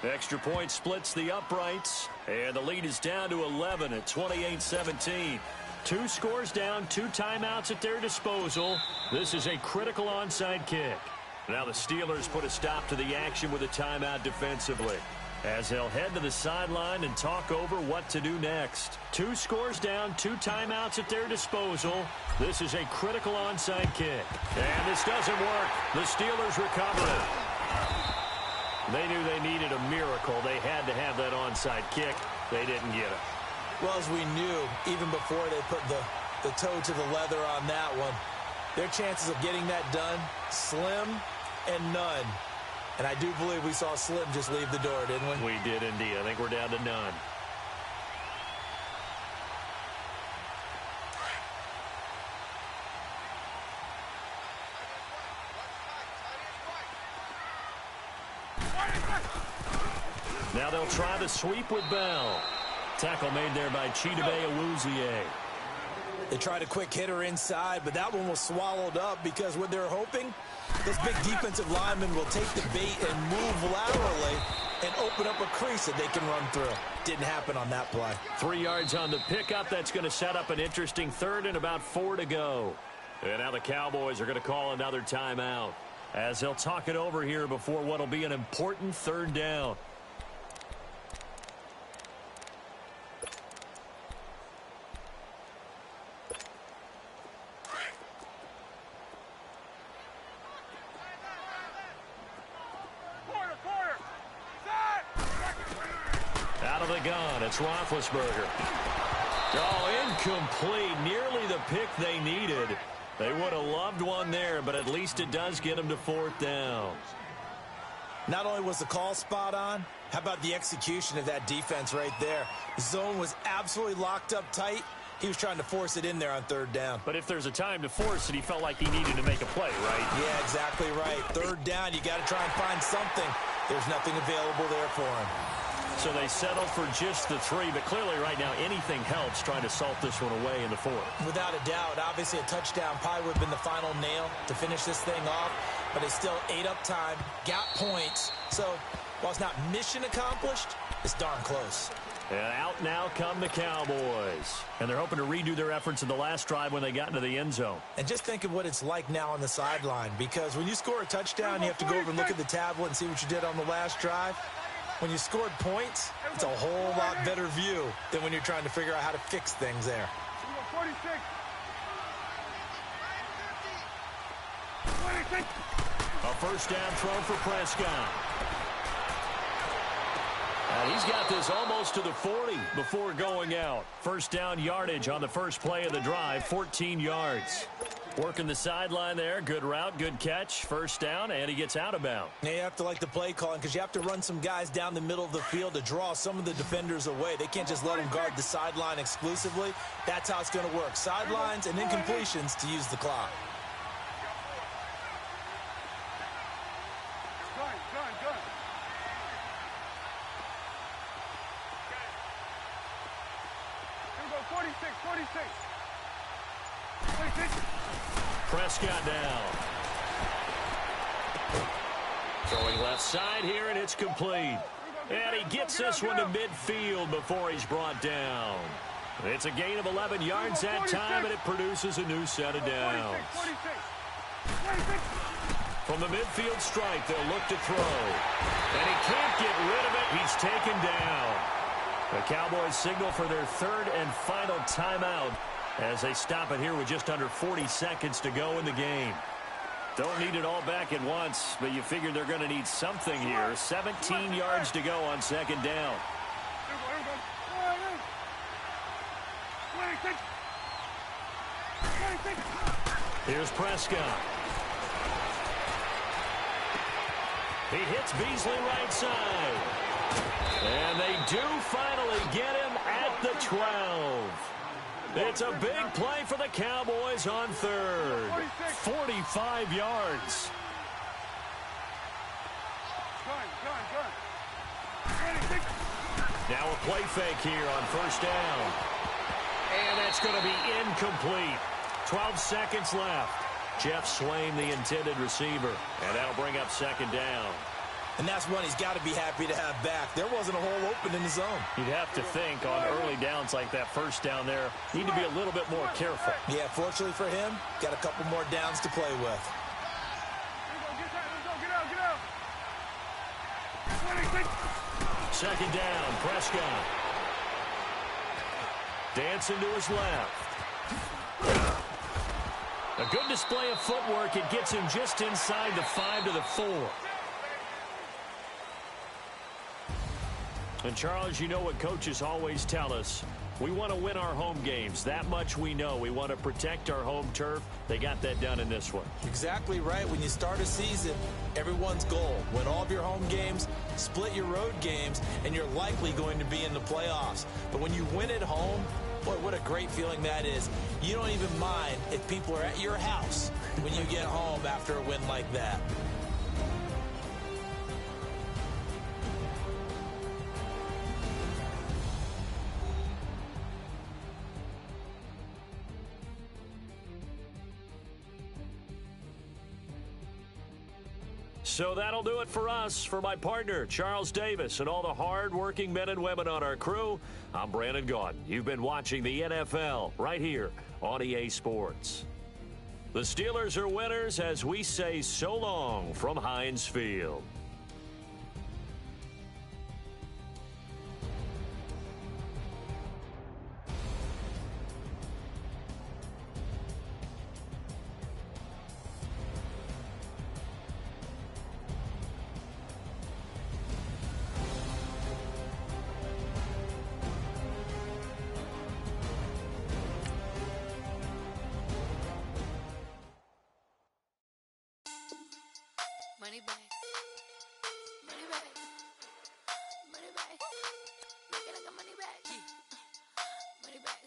Extra point splits the uprights. And the lead is down to 11 at 28-17. 2 scores down, 2 timeouts at their disposal. This is a critical onside kick. Now the Steelers put a stop to the action with a timeout defensively, as they'll head to the sideline and talk over what to do next. 2 scores down, 2 timeouts at their disposal. This is a critical onside kick. And this doesn't work. The Steelers recover it. They knew they needed a miracle. They had to have that onside kick. They didn't get it. Well, as we knew, even before they put the toe to the leather on that one, their chances of getting that done, slim and none. And I do believe we saw Slim just leave the door, didn't we? We did indeed. I think we're down to none. Now they'll try the sweep with Bell. Tackle made there by Chidobe Awuzie. They tried a quick hitter inside, but that one was swallowed up because what they're hoping, this big defensive lineman will take the bait and move laterally and open up a crease that they can run through. Didn't happen on that play. 3 yards on the pickup. That's going to set up an interesting 3rd and about 4 to go. And now the Cowboys are going to call another timeout as they'll talk it over here before what will be an important 3rd down. It's Roethlisberger. Oh, incomplete. Nearly the pick they needed. They would have loved one there, but at least it does get them to 4th down. Not only was the call spot on, how about the execution of that defense right there? The zone was absolutely locked up tight. He was trying to force it in there on 3rd down. But if there's a time to force it, he felt like he needed to make a play, right? Yeah, exactly right. 3rd down, you got to try and find something. There's nothing available there for him. So they settled for just the 3, but clearly right now anything helps trying to salt this one away in the 4th. Without a doubt, obviously a touchdown probably would have been the final nail to finish this thing off, but it's still ate up time, got points. So while it's not mission accomplished, it's darn close. And out now come the Cowboys. And they're hoping to redo their efforts in the last drive when they got into the end zone. And just think of what it's like now on the sideline, because when you score a touchdown, you have to go over and look at the tablet and see what you did on the last drive. When you scored points, it's a whole lot better view than when you're trying to figure out how to fix things there. 46. A 1st down throw for Prescott. And he's got this almost to the 40 before going out. First down yardage on the first play of the drive, 14 yards. Working the sideline there. Good route, good catch. First down, and he gets out of bounds. Now you have to like the play calling because you have to run some guys down the middle of the field to draw some of the defenders away. They can't just let them guard the sideline exclusively. That's how it's going to work. Sidelines and incompletions to use the clock. Gun. 46. Prescott down. Throwing left side here, and it's complete. And he gets this one to midfield before he's brought down. It's a gain of 11 yards that time, and it produces a new set of downs. 46. From the midfield strike, they'll look to throw. And he can't get rid of it. He's taken down. The Cowboys signal for their third and final timeout as they stop it here with just under 40 seconds to go in the game. Don't need it all back at once, but you figure they're going to need something here. 17 yards to go on second down. 26. Here's Prescott. He hits Beasley right side. And they do finally get him at the 12. It's a big play for the Cowboys on third. 45 yards. Now a play fake here on first down. And that's going to be incomplete. 12 seconds left. Jeff Swain, the intended receiver. And that'll bring up second down. And that's one he's got to be happy to have back. There wasn't a hole open in the zone. You'd have to think on early downs like that first down there, need to be a little bit more careful. Yeah, fortunately for him, got a couple more downs to play with. Get out. Second down, Prescott. Dancing to his left. A good display of footwork. It gets him just inside the 5 to the 4. And, Charles, you know what coaches always tell us. We want to win our home games. That much we know. We want to protect our home turf. They got that done in this one. Exactly right. When you start a season, everyone's goal, win all of your home games, split your road games, and you're likely going to be in the playoffs. But when you win at home, boy, what a great feeling that is. You don't even mind if people are at your house when you get home after a win like that. So that'll do it for us. For my partner, Charles Davis, and all the hard-working men and women on our crew, I'm Brandon Gaudin. You've been watching the NFL right here on EA Sports. The Steelers are winners as we say so long from Heinz Field. Money back. Money back. Money back. Make it like a money back. Money back.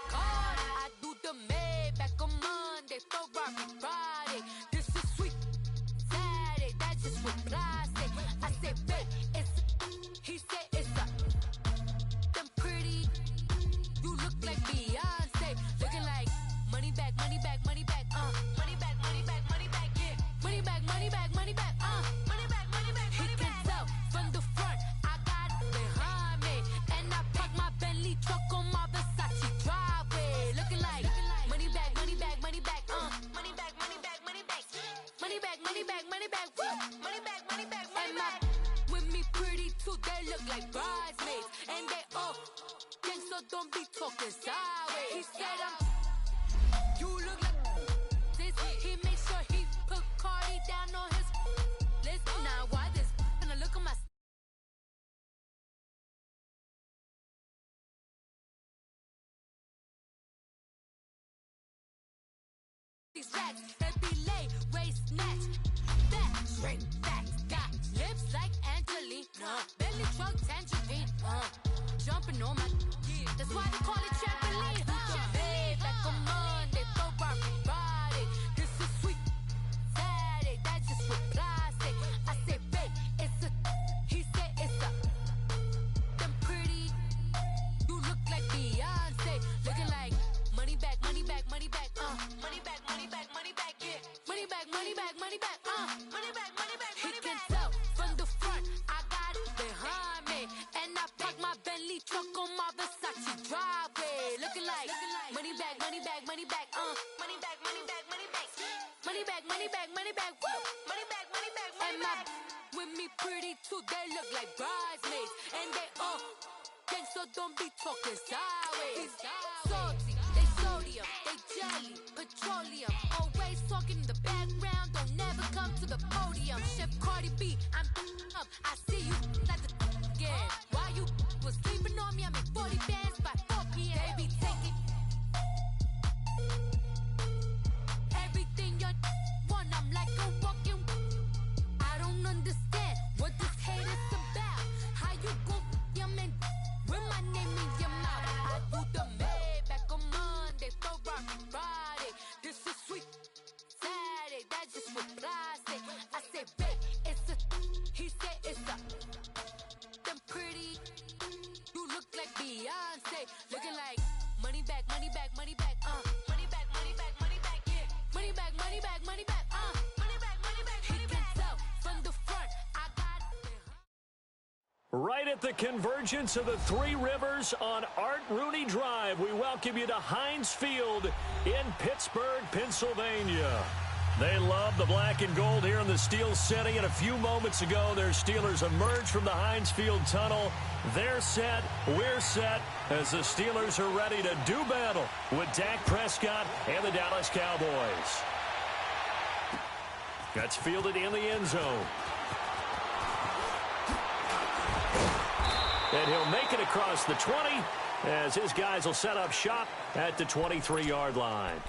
God, I do the Maybach on Monday, Ferrari Friday. This is sweet Saturday. That's just what I say. I say, babe, it's. He said it's a. Them pretty. You look like Beyonce. Looking like money back, money back, money back. Money back, money back, money back, yeah. Money back, money back, money back, money back, money back, money back. He can tell from the front, I got it behind me. And I park my Bentley truck on my Versace driveway. Looking like money back, money back, money back, money back, money back, money back. Money back, money back, money back, woo. Money back, money back, money back. With me pretty too, they look like bridesmaids. And they all gang, so don't be talking sideways. He said you look like this. He made sure he put Cardi down on his list. these racks. Every lay, waist snatch. Back, straight back. Got lips like Angelina. Belly truck tangerine. Jumping on my. That's why they call it trampoline. Hey, back on Monday, throw Friday. This is sweet Saturday. That's just what plastic. I say, babe, it's a. He said it's a. Them pretty. You look like Beyonce. Looking like money back, money back, money back. Money back, money back, money back. Yeah. Money back, money back, money back. Money back, money back, money back. He can tell from the front. I got it behind me, and I park my Bentley truck on my Versace driveway. Looking like money back, money back, money back. Money back, money back, money back. Money back, money back, money back. Woo. Money back, money back, money back. And with me pretty too. They look like bridesmaids, and they gang, so don't be talking sideways. Salty, they sodium, they jelly, petroleum. Always talking in the background, don't never come to the podium. Chef Cardi B, I'm up. I see you like the again. Why you was sleeping on me? I make 40 bands by 4 p.m. They be taking everything you want. I'm like a walking. I don't understand what this hate is about. How you gon' your man with my name in your mouth? I do the Maybach on Monday, throw Friday. This is sweet Saturday. That's just what plastic. I say, babe, it's a. He said it's a. Them pretty. You look like Beyonce. Looking like money back, money back, money back. Money back, money back, money back. Yeah. Money back, money back, money back. Money back, money back, money back. He can tell from the front. I got it. Right at the convergence of the Three Rivers on Art Rooney Drive, we welcome you to Heinz Field in Pittsburgh, Pennsylvania. They love the black and gold here in the Steel City, and a few moments ago, their Steelers emerged from the Heinz Field tunnel. They're set, we're set, as the Steelers are ready to do battle with Dak Prescott and the Dallas Cowboys. That's fielded in the end zone. And he'll make it across the 20 as his guys will set up shop at the 23-yard line.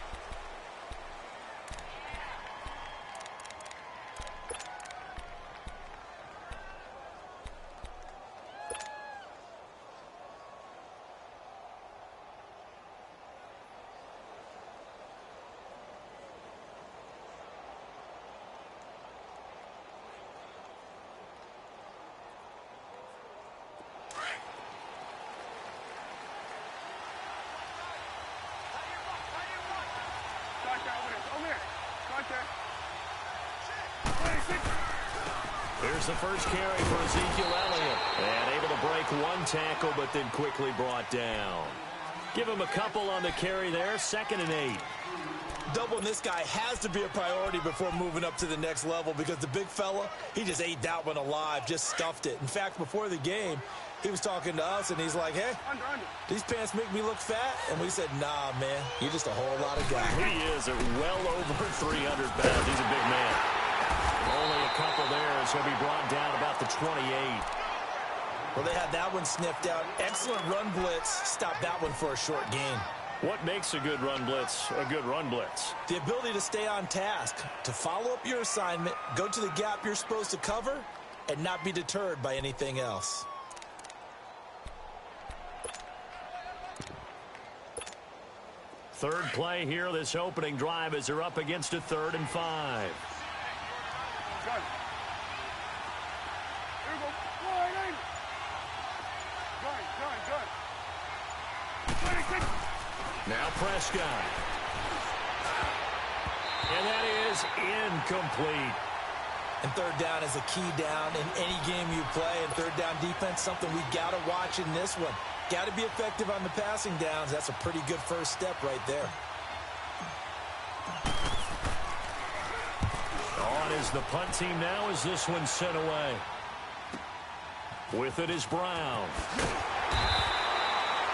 Here's the first carry for Ezekiel Elliott. And able to break one tackle, but then quickly brought down. Give him a couple on the carry there. 2nd and 8. Doubling this guy has to be a priority before moving up to the next level, because the big fella, he just ate that one alive, just stuffed it. In fact, before the game, he was talking to us, and he's like, hey, these pants make me look fat? And we said, nah, man, you're just a whole lot of guy. He is at well over 300 pounds. He's a big man. Only a couple there as he'll be brought down about the 28. Well, they had that one sniffed out. Excellent run blitz. Stopped that one for a short gain. What makes a good run blitz a good run blitz? The ability to stay on task, to follow up your assignment, go to the gap you're supposed to cover, and not be deterred by anything else. Third play here, this opening drive, as they're up against a 3rd and 5. Good. Here we go. Good. Now Prescott. And that is incomplete. And third down is a key down in any game you play. And third down defense, something we got to watch in this one. Got to be effective on the passing downs. That's a pretty good first step right there. On is the punt team now as this one sent away. With it is Brown.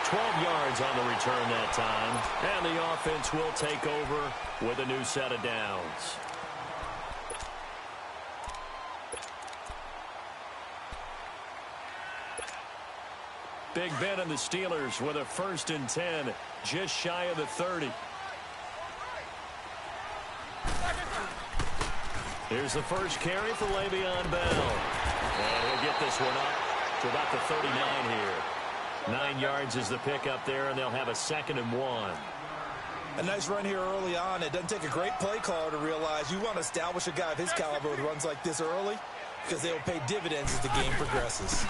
12 yards on the return that time. And the offense will take over with a new set of downs. Big Ben and the Steelers with a 1st and 10, just shy of the 30. Here's the first carry for Le'Veon Bell. And he'll get this one up to about the 39 here. 9 yards is the pickup there, and they'll have a 2nd and 1. A nice run here early on. It doesn't take a great play caller to realize you want to establish a guy of his caliber with runs like this early because they will pay dividends as the game progresses.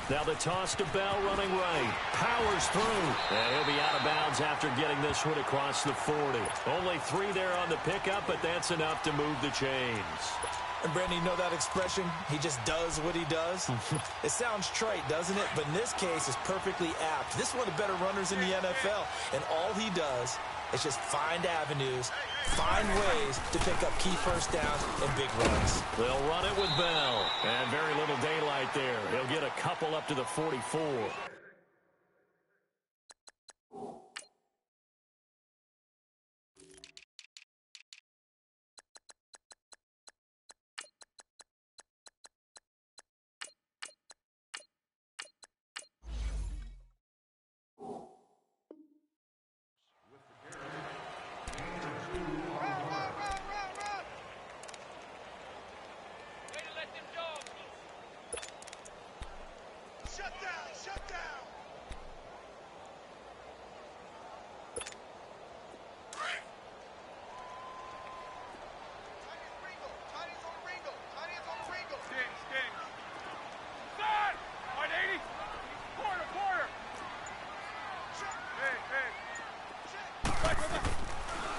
Now the toss to Bell running right. Powers through. And he'll be out of bounds after getting this one across the 40. Only 3 there on the pickup, but that's enough to move the chains. And, Brandon, you know that expression? He just does what he does? It sounds trite, doesn't it? But in this case, it's perfectly apt. This is one of the better runners in the NFL. And all he does is just find avenues, find ways to pick up key first downs and big runs. They'll run it with Bell. And very little daylight there. He'll get a couple up to the 44.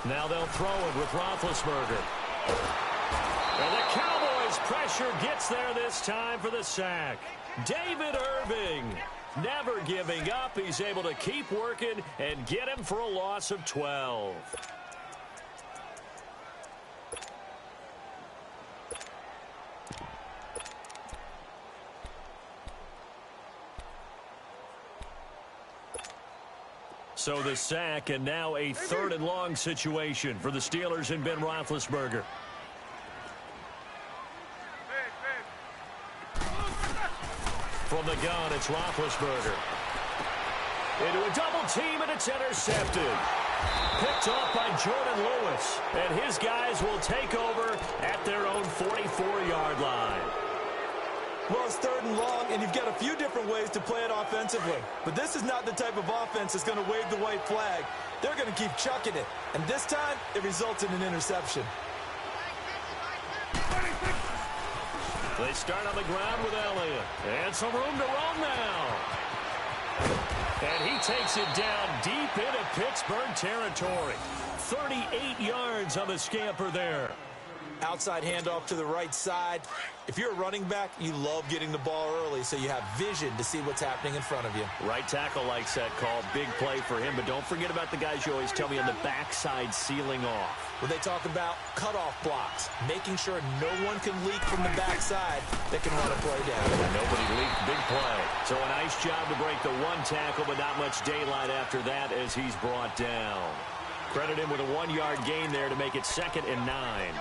Now they'll throw it with Roethlisberger. And the Cowboys' pressure gets there this time for the sack. David Irving, never giving up. He's able to keep working and get him for a loss of 12. So the sack, and now a 3rd and long situation for the Steelers and Ben Roethlisberger. From the gun, it's Roethlisberger. Into a double team, and it's intercepted. Picked off by Jordan Lewis, and his guys will take over at their own 44-yard line. Well, it's 3rd and long, and you've got a few different ways to play it offensively. But this is not the type of offense that's going to wave the white flag. They're going to keep chucking it. And this time, it results in an interception. They start on the ground with Elliott. And some room to run now. And he takes it down deep into Pittsburgh territory. 38 yards on the scamper there. Outside handoff to the right side. If you're a running back, you love getting the ball early so you have vision to see what's happening in front of you. Right tackle likes that call. Big play for him. But don't forget about the guys you always tell me on the backside sealing off. When they talk about cutoff blocks, making sure no one can leak from the backside that can run a play down. Nobody leaked. Big play. So a nice job to break the one tackle, but not much daylight after that as he's brought down. Credit him with a 1-yard gain there to make it 2nd and 9.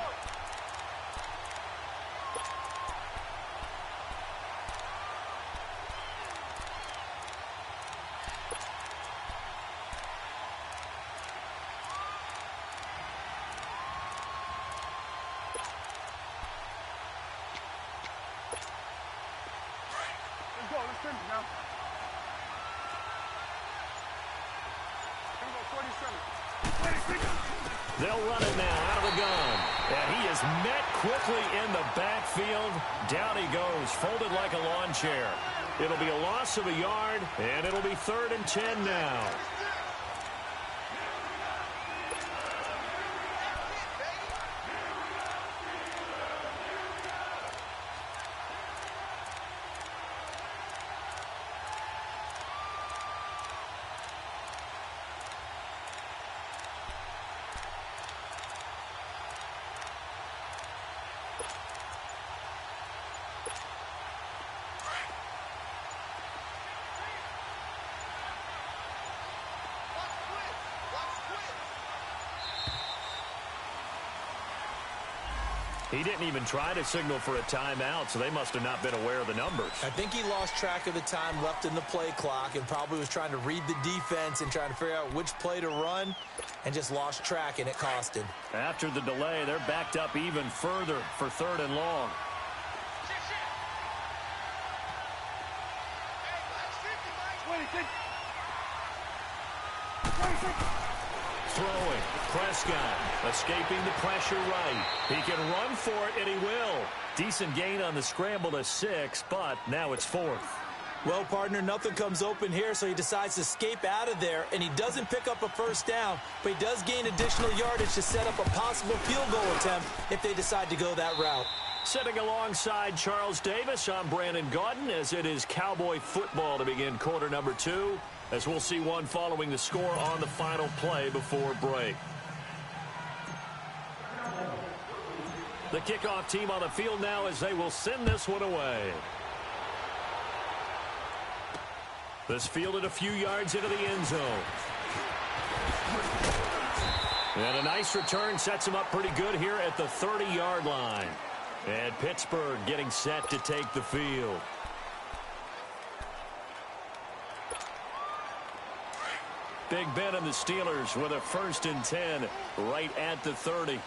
They'll run it now out of the gun. And he is met quickly in the backfield. Down he goes, folded like a lawn chair. It'll be a loss of a yard, and it'll be 3rd and 10 now. He didn't even try to signal for a timeout, so they must have not been aware of the numbers. I think he lost track of the time left in the play clock and probably was trying to read the defense and trying to figure out which play to run and just lost track, and it cost him. After the delay, they're backed up even further for 3rd and long. Throwing. Prescott escaping the pressure right. He can run for it, and he will. Decent gain on the scramble to 6, but now it's 4th. Well, partner, nothing comes open here, so he decides to escape out of there, and he doesn't pick up a first down, but he does gain additional yardage to set up a possible field goal attempt if they decide to go that route. Sitting alongside Charles Davis, I'm Brandon Gaudin, as it is Cowboy football to begin quarter number 2, as we'll see one following the score on the final play before break. The kickoff team on the field now as they will send this one away. This fielded a few yards into the end zone. And a nice return sets him up pretty good here at the 30-yard line. And Pittsburgh getting set to take the field. Big Ben and the Steelers with a 1st and 10 right at the 30.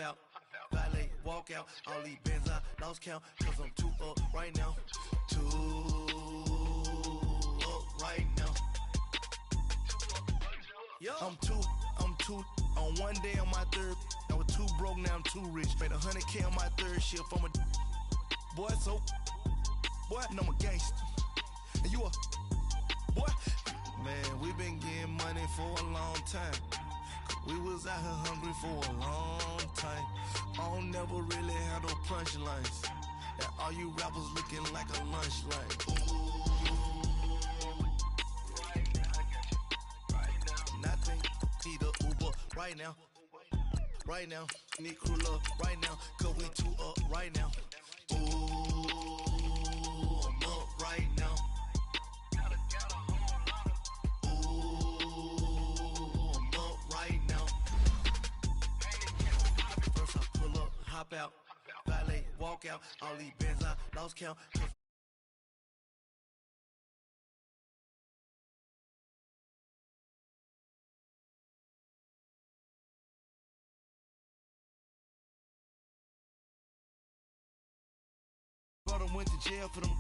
Out, valet, walk out, all these bins I lost count, cause I'm 2 up right now, 2 up right now. I'm two on one day on my 3rd, I was 2 broke, now I'm 2 rich, made 100K on my 3rd shift, I'm a boy, so, boy, no, I'm a gangster, and you a, boy, man, we been getting money for a long time. We was out here hungry for a long time. I don't never really have no punchlines. And all you rappers looking like a lunch line. Nothing, need a Uber right now. Right now, need crew love right now. Cause we 2 up right now. Ooh, I'm up right now. Hop out, valet, walk out, all these bins I lost count. Brother went to jail for them,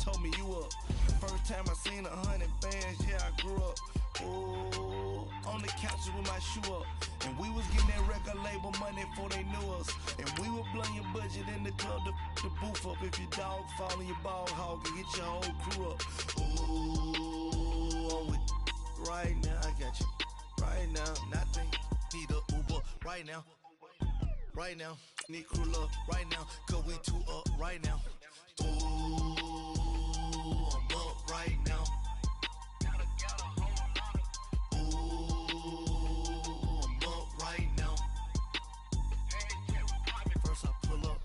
told me you up. First time I seen 100 bands, yeah, I grew up. Oh, on the couches with my shoe up. And we was getting that record label money before they knew us. And we were blowing your budget in the club to boof up. If your dog fall in your ball hog and get your whole crew up. Ooh, I'm with right now, I got you. Right now, nothing, need a Uber right now. Right now, need crew love right now. Cause we 2 up right now. Ooh, I'm up right now.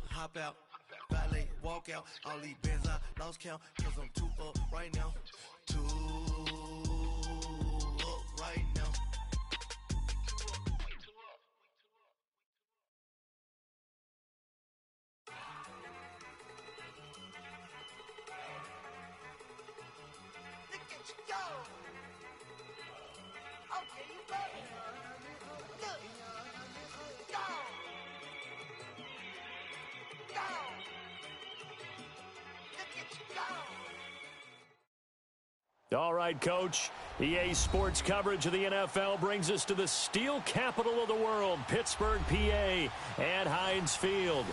Hop out, valet, walk out, all these bins I lost count, cause I'm 2 up right now, 2 up right now. Look at you go! Okay, you ready? Look! Go! All right, Coach. EA Sports coverage of the NFL brings us to the steel capital of the world, Pittsburgh, PA, at Heinz Field.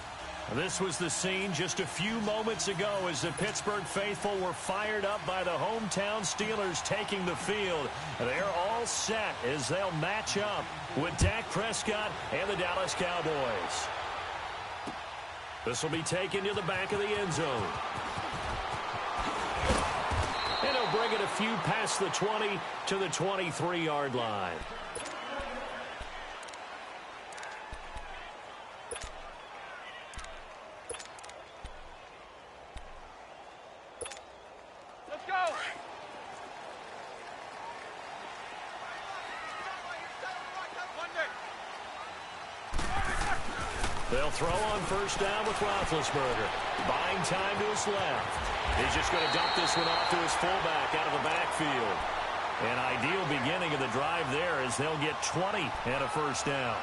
This was the scene just a few moments ago as the Pittsburgh faithful were fired up by the hometown Steelers taking the field. They're all set as they'll match up with Dak Prescott and the Dallas Cowboys. This will be taken to the back of the end zone. And he'll bring it a few past the 20 to the 23-yard line. Let's go. They'll throw on first down with Roethlisberger. Buying time to his left. He's just going to dump this one off to his fullback out of the backfield. An ideal beginning of the drive there as they'll get 20 and a first down.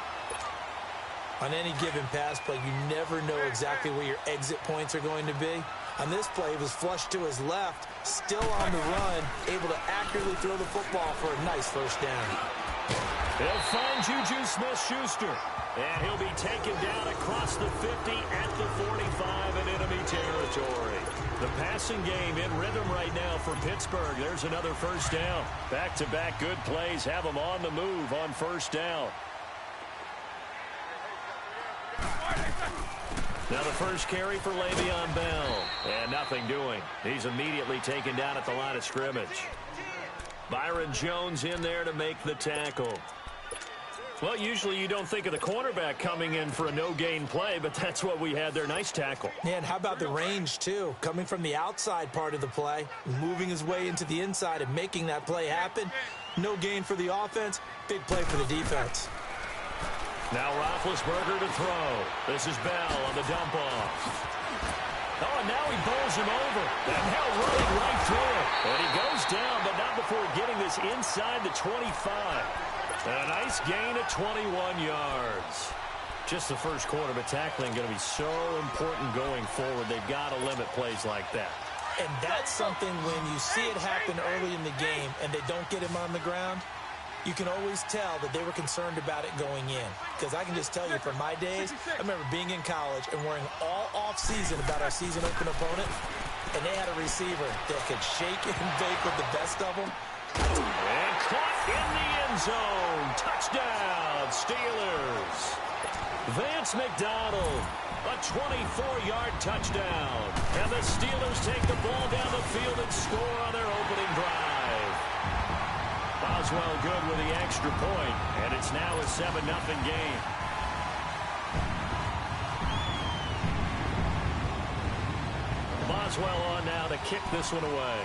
On any given pass play, you never know exactly where your exit points are going to be. On this play, it was flushed to his left, still on the run, able to accurately throw the football for a nice first down. He'll find Juju Smith-Schuster, and he'll be taken down across the 50 at the 45 in enemy territory. The passing game in rhythm right now for Pittsburgh. There's another first down. Back-to-back good plays have them on the move on first down. Now the first carry for Le'Veon Bell. And nothing doing. He's immediately taken down at the line of scrimmage. Byron Jones in there to make the tackle. Well, usually you don't think of the cornerback coming in for a no-gain play, but that's what we had there. Nice tackle. Yeah, and how about the range, too? Coming from the outside part of the play, moving his way into the inside and making that play happen. No gain for the offense, big play for the defense. Now Roethlisberger to throw. This is Bell on the dump-off. Oh, and now he bowls him over. And now running right through it. And he goes down, but not before getting this inside the 25. And a nice gain of 21 yards. Just the first quarter, but tackling going to be so important going forward. They've got to limit plays like that. And that's something when you see it happen early in the game and they don't get him on the ground, you can always tell that they were concerned about it going in. Because I can just tell you from my days, I remember being in college and worrying all off-season about our season open opponent, and they had a receiver that could shake and bake with the best of them. And caught in the end zone. Touchdown, Steelers. Vance McDonald, a 24-yard touchdown. And the Steelers take the ball down the field and score on their opening drive. Boswell good with the extra point, and it's now a 7-0 game. Boswell on now to kick this one away.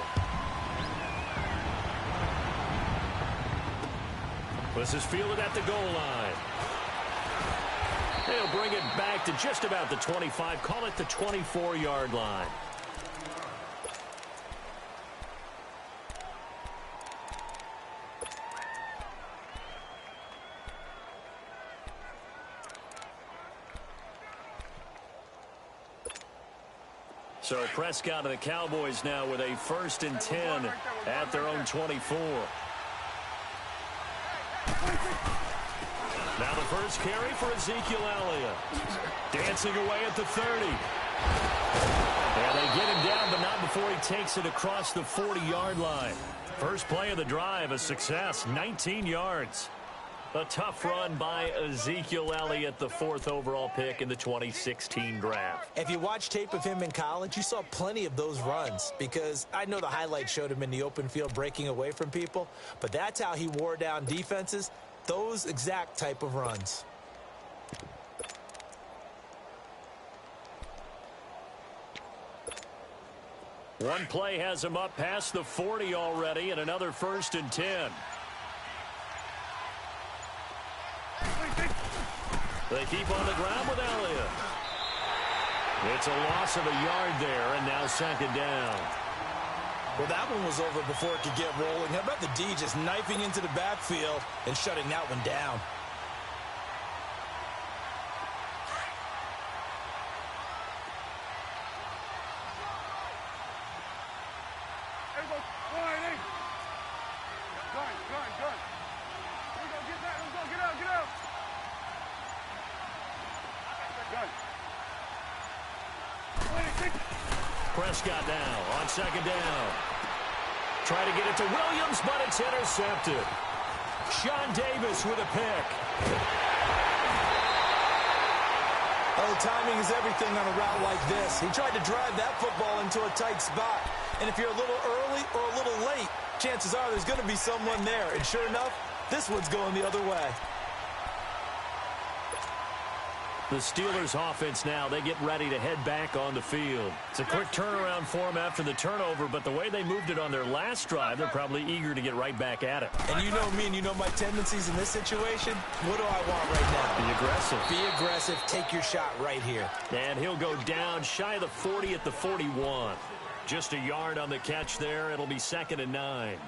This is fielded at the goal line. They'll bring it back to just about the 25. Call it the 24-yard line. So Prescott and the Cowboys now with a 1st and 10 at their own 24. Now the first carry for Ezekiel Elliott. Dancing away at the 30. And they get him down, but not before he takes it across the 40-yard line. First play of the drive, a success, 19 yards. A tough run by Ezekiel Elliott, the 4th overall pick in the 2016 draft. If you watch tape of him in college, you saw plenty of those runs because I know the highlights showed him in the open field breaking away from people, but that's how he wore down defenses, those exact type of runs. One play has him up past the 40 already, and another 1st and 10. They keep on the ground with Elliott. It's a loss of a yard there, and now 2nd down. Well, that one was over before it could get rolling. How about the D just knifing into the backfield and shutting that one down? There we go. Wide 8. Gun. Here we go. Get back. Let's go. Get out. Gun. Prescott now on second down. Try to get it to Williams, but it's intercepted. Sean Davis with a pick. Oh, timing is everything on a route like this. He tried to drive that football into a tight spot. And if you're a little early or a little late, chances are there's going to be someone there. And sure enough, this one's going the other way. The Steelers offense now, they get ready to head back on the field. It's a quick turnaround for them after the turnover, but the way they moved it on their last drive, they're probably eager to get right back at it. And you know me and you know my tendencies in this situation. What do I want right now? Be aggressive. Be aggressive. Take your shot right here. And he'll go down shy of the 40 at the 41. Just a yard on the catch there. It'll be 2nd and 9.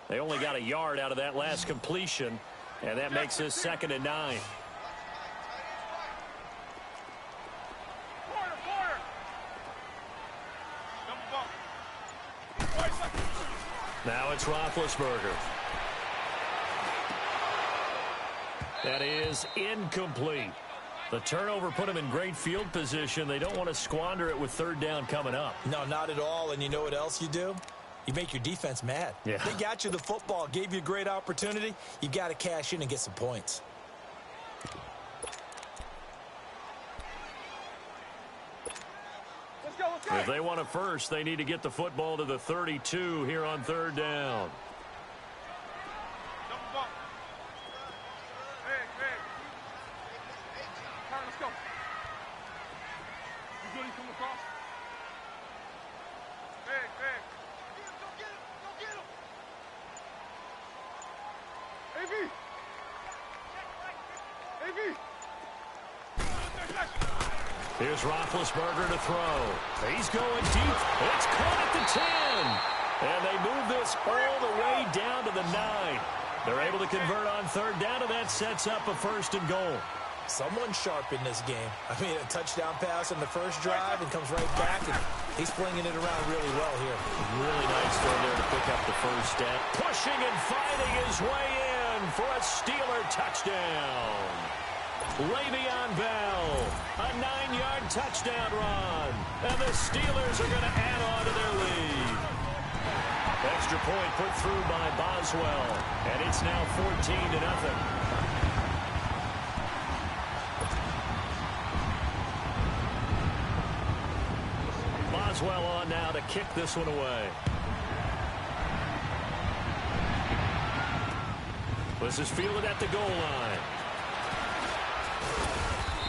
They only got a yard out of that last completion, and that makes this 2nd and 9. Now it's Roethlisberger. That is incomplete. The turnover put them in great field position. They don't want to squander it with 3rd down coming up. No, not at all. And you know what else you do? You make your defense mad. Yeah. They got you the football, gave you a great opportunity. You got to cash in and get some points. Let's go. If they want a first, they need to get the football to the 32 here on 3rd down. Double bump. Hey. All right, let's go. You good? You come across? Hey. Go get him. AV. Here's Roethlisberger to throw. He's going deep. It's caught at the 10. And they move this all the way down to the 9. They're able to convert on 3rd down, and that sets up a 1st and goal. Someone sharp in this game. I mean, a touchdown pass in the first drive and comes right back, and he's flinging it around really well here. Really nice throw there to pick up the 1st step. Pushing and fighting his way in for a Steeler touchdown. Le'Veon Bell, a 9-yard touchdown run. And the Steelers are going to add on to their lead. Extra point put through by Boswell, and it's now 14-0. Boswell on now to kick this one away. This is fielded at the goal line.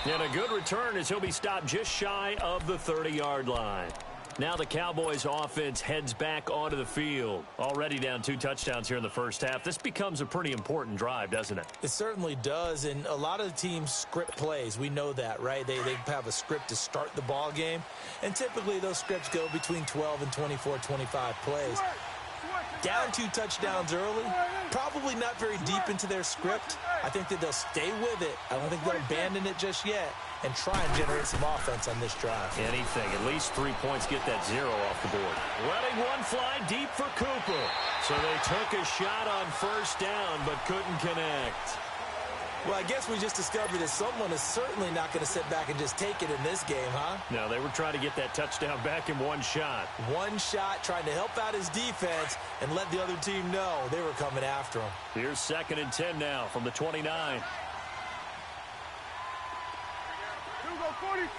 And a good return as he'll be stopped just shy of the 30-yard line. Now the Cowboys offense heads back onto the field. Already down 2 touchdowns here in the first half. This becomes a pretty important drive, doesn't it? It certainly does, and a lot of the teams script plays. We know that, right? They have a script to start the ball game, and typically those scripts go between 12 and 24, 25 plays. Down 2 touchdowns early, probably not very deep into their script. I think that they'll stay with it. I don't think they'll abandon it just yet and try and generate some offense on this drive. Anything. At least 3 points, get that 0 off the board. Letting one fly deep for Cooper. So they took a shot on 1st down but couldn't connect. Well, I guess we just discovered that someone is certainly not going to sit back and just take it in this game, huh? No, they were trying to get that touchdown back in 1 shot. 1 shot, trying to help out his defense and let the other team know they were coming after him. Here's 2nd and 10 now from the 29. Here we go, 46.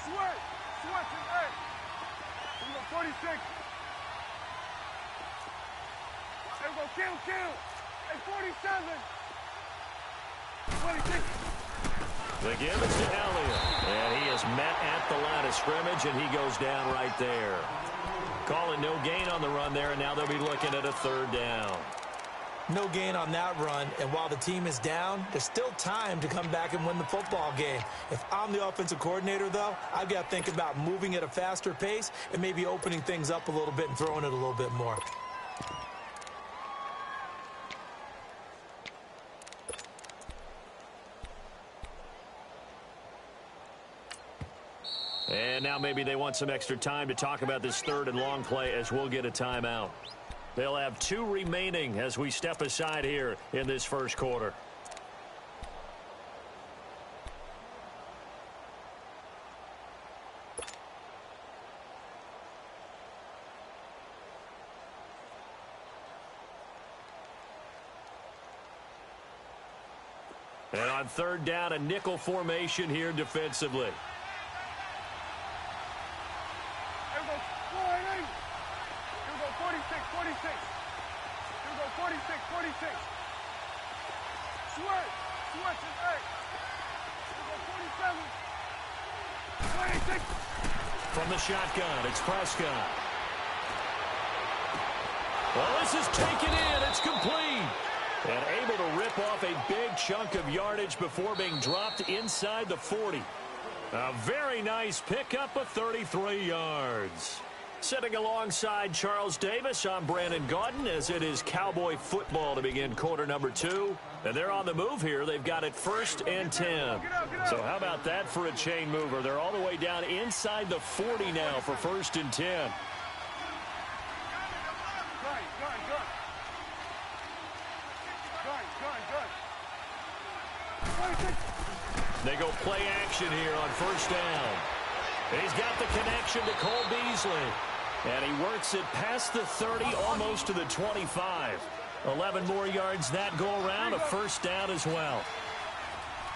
Sweat, hey. Here we go, 46. There we go, kill. Hey, 47. 26. The give is to Elliott. And he is met at the line of scrimmage, and he goes down right there. Calling no gain on the run there, and now they'll be looking at a 3rd down. No gain on that run, and while the team is down, there's still time to come back and win the football game. If I'm the offensive coordinator, though, I've got to think about moving at a faster pace and maybe opening things up a little bit and throwing it a little bit more. And now maybe they want some extra time to talk about this third and long play as we'll get a timeout. They'll have 2 remaining as we step aside here in this first quarter. And on third down, a nickel formation here defensively. From the shotgun, it's Prescott. Well, this is taken in. It's complete. And able to rip off a big chunk of yardage before being dropped inside the 40. A very nice pickup of 33 yards. Sitting alongside Charles Davis, I'm Brandon Gaudin as it is Cowboy football to begin quarter number 2. And they're on the move here. They've got it 1st and 10. So how about that for a chain mover? They're all the way down inside the 40 now for 1st and 10. They go play action here on 1st down. He's got the connection to Cole Beasley. And he works it past the 30, almost to the 25. 11 more yards that go around, a 1st down as well.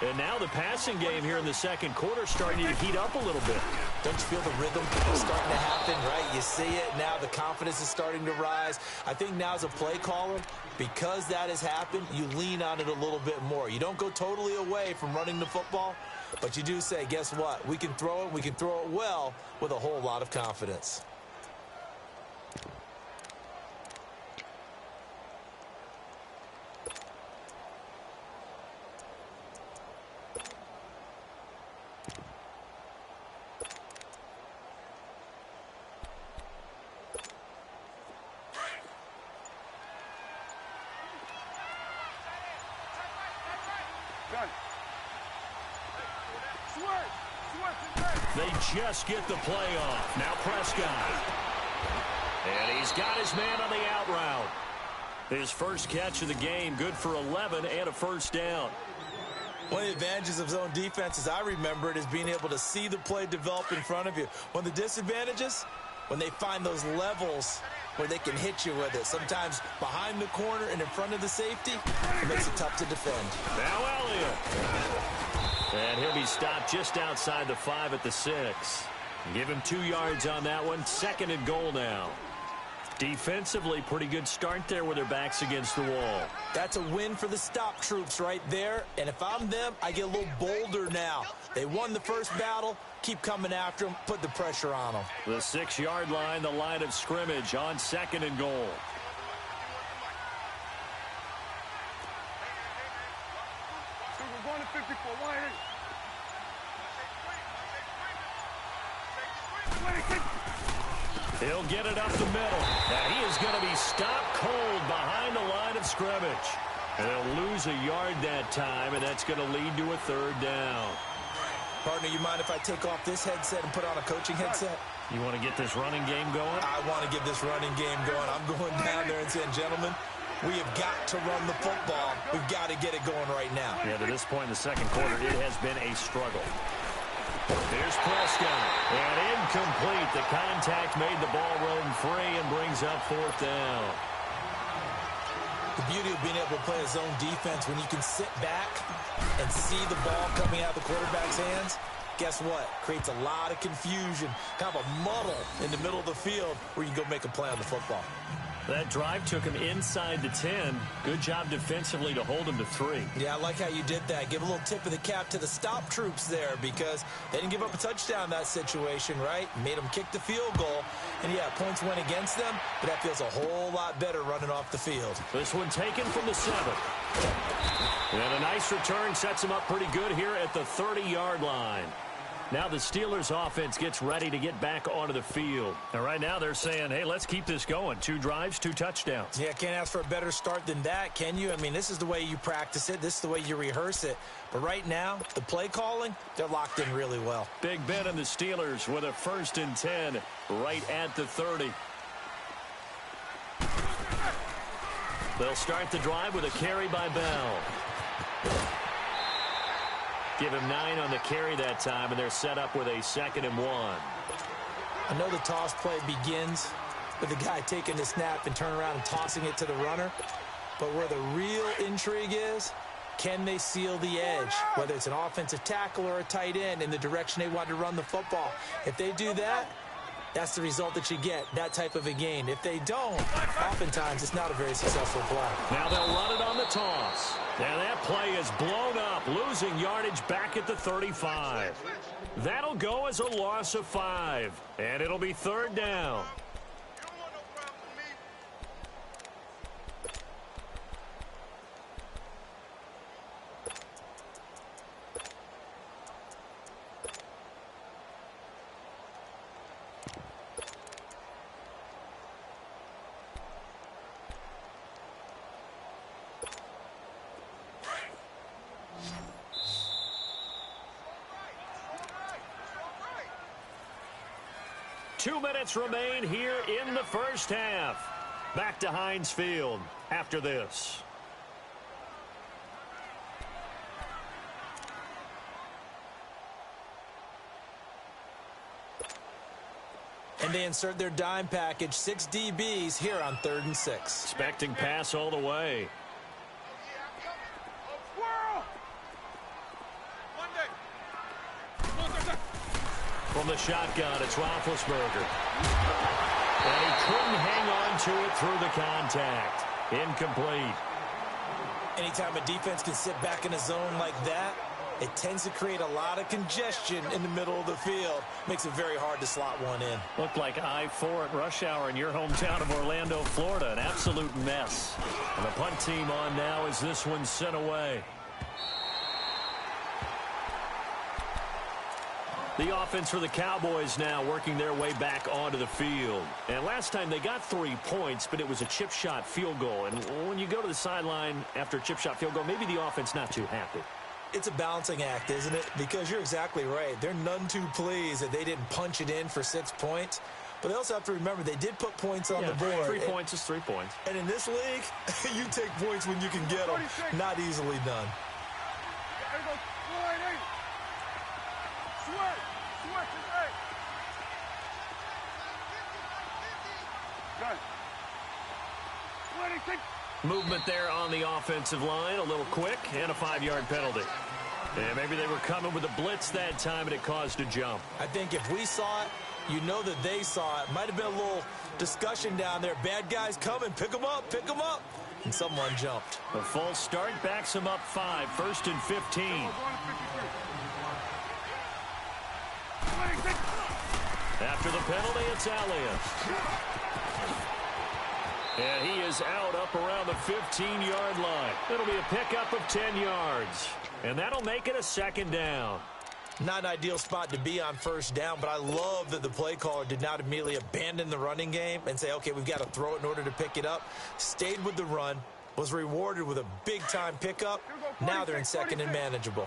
And now the passing game here in the second quarter starting to heat up a little bit. Don't you feel the rhythm starting to happen, right? You see it now. The confidence is starting to rise. I think now as a play caller, because that has happened, you lean on it a little bit more. You don't go totally away from running the football, but you do say, guess what? We can throw it. We can throw it well with a whole lot of confidence. They just get the play off. Now Prescott. And he's got his man on the out route. His first catch of the game, good for 11 and a 1st down. One of the advantages of zone defense, as I remember it, is being able to see the play develop in front of you. One of the disadvantages, when they find those levels where they can hit you with it. Sometimes behind the corner and in front of the safety, it makes it tough to defend. Now Elliott. And he'll be stopped just outside the 5 at the 6. Give him 2 yards on that one. 2nd and goal now. Defensively, pretty good start there with their backs against the wall. That's a win for the stop troops right there. And if I'm them, I get a little bolder now. They won the first battle. Keep coming after them. Put the pressure on them. The 6-yard line, the line of scrimmage on 2nd and goal. We're going to 54. Why ain't? He'll get it up the middle. And he is going to be stopped cold behind the line of scrimmage. And they'll lose a yard that time, and that's going to lead to a 3rd down. Partner, you mind if I take off this headset and put on a coaching headset? You want to get this running game going? I want to get this running game going. I'm going down there and saying, gentlemen, we have got to run the football. We've got to get it going right now. Yeah, to this point in the second quarter, it has been a struggle. Here's Prescott, and incomplete. The contact made the ball roam free and brings up 4th down. The beauty of being able to play a zone defense, when you can sit back and see the ball coming out of the quarterback's hands, guess what? Creates a lot of confusion, kind of a muddle in the middle of the field where you can go make a play on the football. That drive took him inside the 10. Good job defensively to hold him to 3. Yeah, I like how you did that. Give a little tip of the cap to the stop troops there because they didn't give up a touchdown in that situation, right? Made them kick the field goal. And, yeah, points went against them, but that feels a whole lot better running off the field. This one taken from the 7. And a nice return sets him up pretty good here at the 30-yard line. Now the Steelers offense gets ready to get back onto the field. And right now they're saying, hey, let's keep this going. 2 drives, 2 touchdowns. Yeah, can't ask for a better start than that, can you? I mean, this is the way you practice it. This is the way you rehearse it. But right now, the play calling, they're locked in really well. Big Ben and the Steelers with a 1st and 10 right at the 30. They'll start the drive with a carry by Bell. Give him 9 on the carry that time, and they're set up with a 2nd and 1. I know the toss play begins with the guy taking the snap and turning around and tossing it to the runner. But where the real intrigue is, can they seal the edge? Whether it's an offensive tackle or a tight end in the direction they want to run the football. If they do that, that's the result that you get, that type of a gain. If they don't, oftentimes it's not a very successful play. Now they'll run it on the toss. Now that play is blown up, losing yardage back at the 35. That'll go as a loss of 5, and it'll be 3rd down. 2 minutes remain here in the first half. Back to Heinz Field after this. And they insert their dime package, 6 DBs here on 3rd and 6. Expecting pass all the way. From the shotgun, it's Roethlisberger. And he couldn't hang on to it through the contact. Incomplete. Anytime a defense can sit back in a zone like that, it tends to create a lot of congestion in the middle of the field. Makes it very hard to slot one in. Looked like I-4 at rush hour in your hometown of Orlando, Florida. An absolute mess. And the punt team on now as this one's sent away. The offense for the Cowboys now working their way back onto the field. And last time they got 3 points, but it was a chip shot field goal. And when you go to the sideline after a chip shot field goal, maybe the offense not too happy. It's a balancing act, isn't it? Because you're exactly right. They're none too pleased that they didn't punch it in for 6 points. But they also have to remember they did put points on the board. 3 points is 3 points. And in this league, you take points when you can get them. Not easily done. Movement there on the offensive line, a little quick, and a 5-yard penalty. And maybe they were coming with a blitz that time, and it caused a jump. I think if we saw it, you know that they saw it. Might have been a little discussion down there. Bad guys coming, pick them up, pick them up. And someone jumped. A false start backs them up 5, 1st and 15. After the penalty, it's Elliott. And he is out up around the 15-yard line. It'll be a pickup of 10 yards. And that'll make it a 2nd down. Not an ideal spot to be on 1st down, but I love that the play caller did not immediately abandon the running game and say, okay, we've got to throw it in order to pick it up. Stayed with the run, was rewarded with a big-time pickup. Now they're in 2nd and manageable.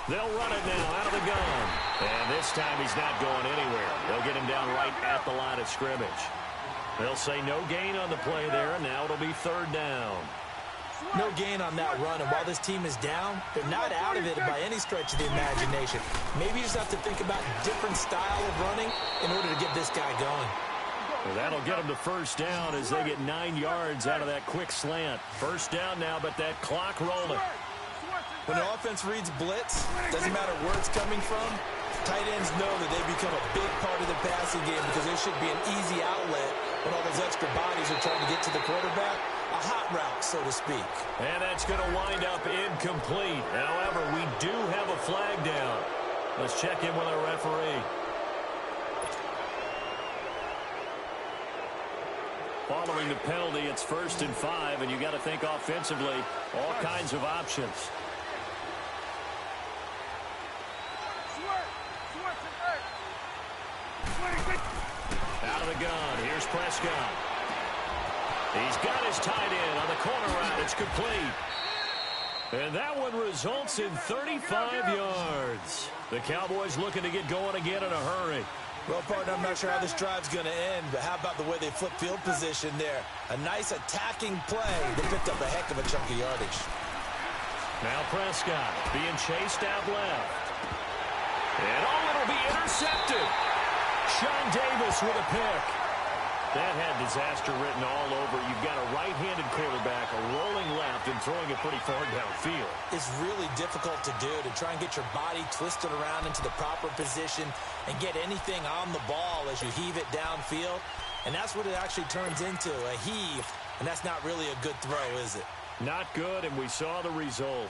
They'll run it now out of the gun. And this time he's not going anywhere. They'll get him down right at the line of scrimmage. They'll say no gain on the play there, and now it'll be 3rd down. No gain on that run, and while this team is down, they're not out of it by any stretch of the imagination. Maybe you just have to think about a different style of running in order to get this guy going. Well, that'll get them to 1st down as they get 9 yards out of that quick slant. 1st down now, but that clock rolling. When the offense reads blitz, doesn't matter where it's coming from, tight ends know that they become a big part of the passing game because there should be an easy outlet when all those extra bodies are trying to get to the quarterback. A hot route, so to speak. And that's going to wind up incomplete. However, we do have a flag down. Let's check in with our referee. Following the penalty, it's 1st and 5, and you got to think offensively, all kinds of options. Out of the gun, here's Prescott. He's got his tight end on the corner route. It's complete. And that one results in 35 yards. The Cowboys looking to get going again in a hurry. Well, partner, I'm not sure how this drive's going to end, but how about the way they flip field position there? A nice attacking play. They picked up a heck of a chunk of yardage. Now Prescott being chased out left. And it'll be intercepted. Sean Davis with a pick. That had disaster written all over. You've got a right-handed quarterback, a rolling left, and throwing it pretty far downfield. It's really difficult to do, to try and get your body twisted around into the proper position and get anything on the ball as you heave it downfield. And that's what it actually turns into, a heave. And that's not really a good throw, is it? Not good, and we saw the result.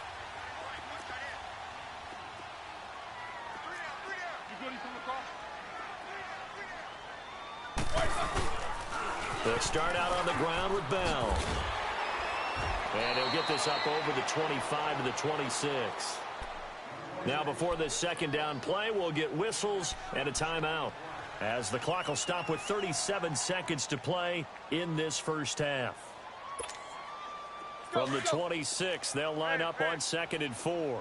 They'll start out on the ground with Bell. And he'll get this up over the 25 to the 26. Now before this second down play, we'll get whistles and a timeout, as the clock will stop with 37 seconds to play in this first half. From the 26, they'll line up on 2nd and 4.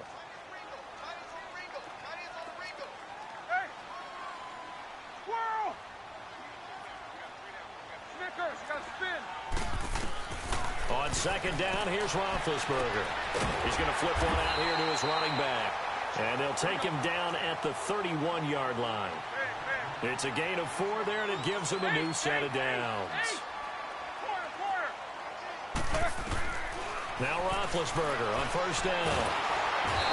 On 2nd down, here's Roethlisberger. He's going to flip one out here to his running back. And they'll take him down at the 31-yard line. It's a gain of 4 there, and it gives him a new set of downs. Now Roethlisberger on 1st down.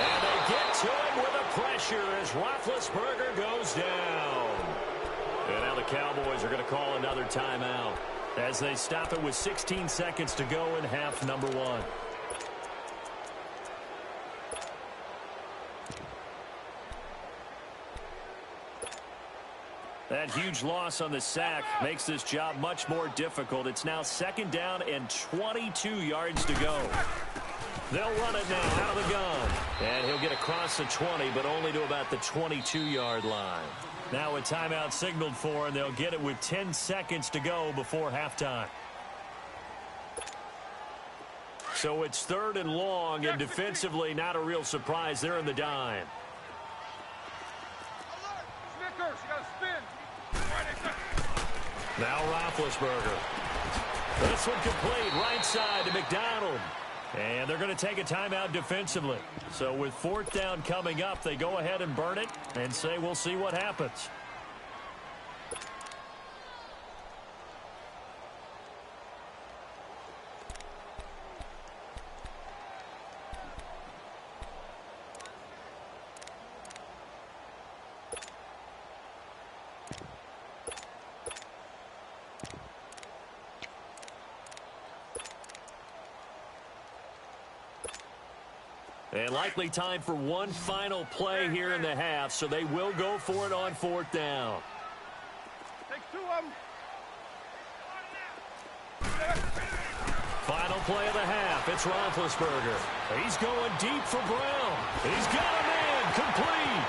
And they get to him with a pressure as Roethlisberger goes down. And now the Cowboys are going to call another timeout as they stop it with 16 seconds to go in half number 1. That huge loss on the sack makes this job much more difficult. It's now 2nd down and 22 yards to go. They'll run it now out of the gun. And he'll get across the 20, but only to about the 22-yard line. Now a timeout signaled for, and they'll get it with 10 seconds to go before halftime. So it's 3rd and long, and defensively not a real surprise. They're in the dime. Snickers, you gotta spin. Now Roethlisberger. This one complete, right side to McDonald. And they're going to take a timeout defensively. So with 4th down coming up, they go ahead and burn it and say we'll see what happens. And likely time for one final play here in the half, so they will go for it on 4th down. Take 2 of them. Final play of the half. It's Roethlisberger. He's going deep for Brown. He's got him in. Complete.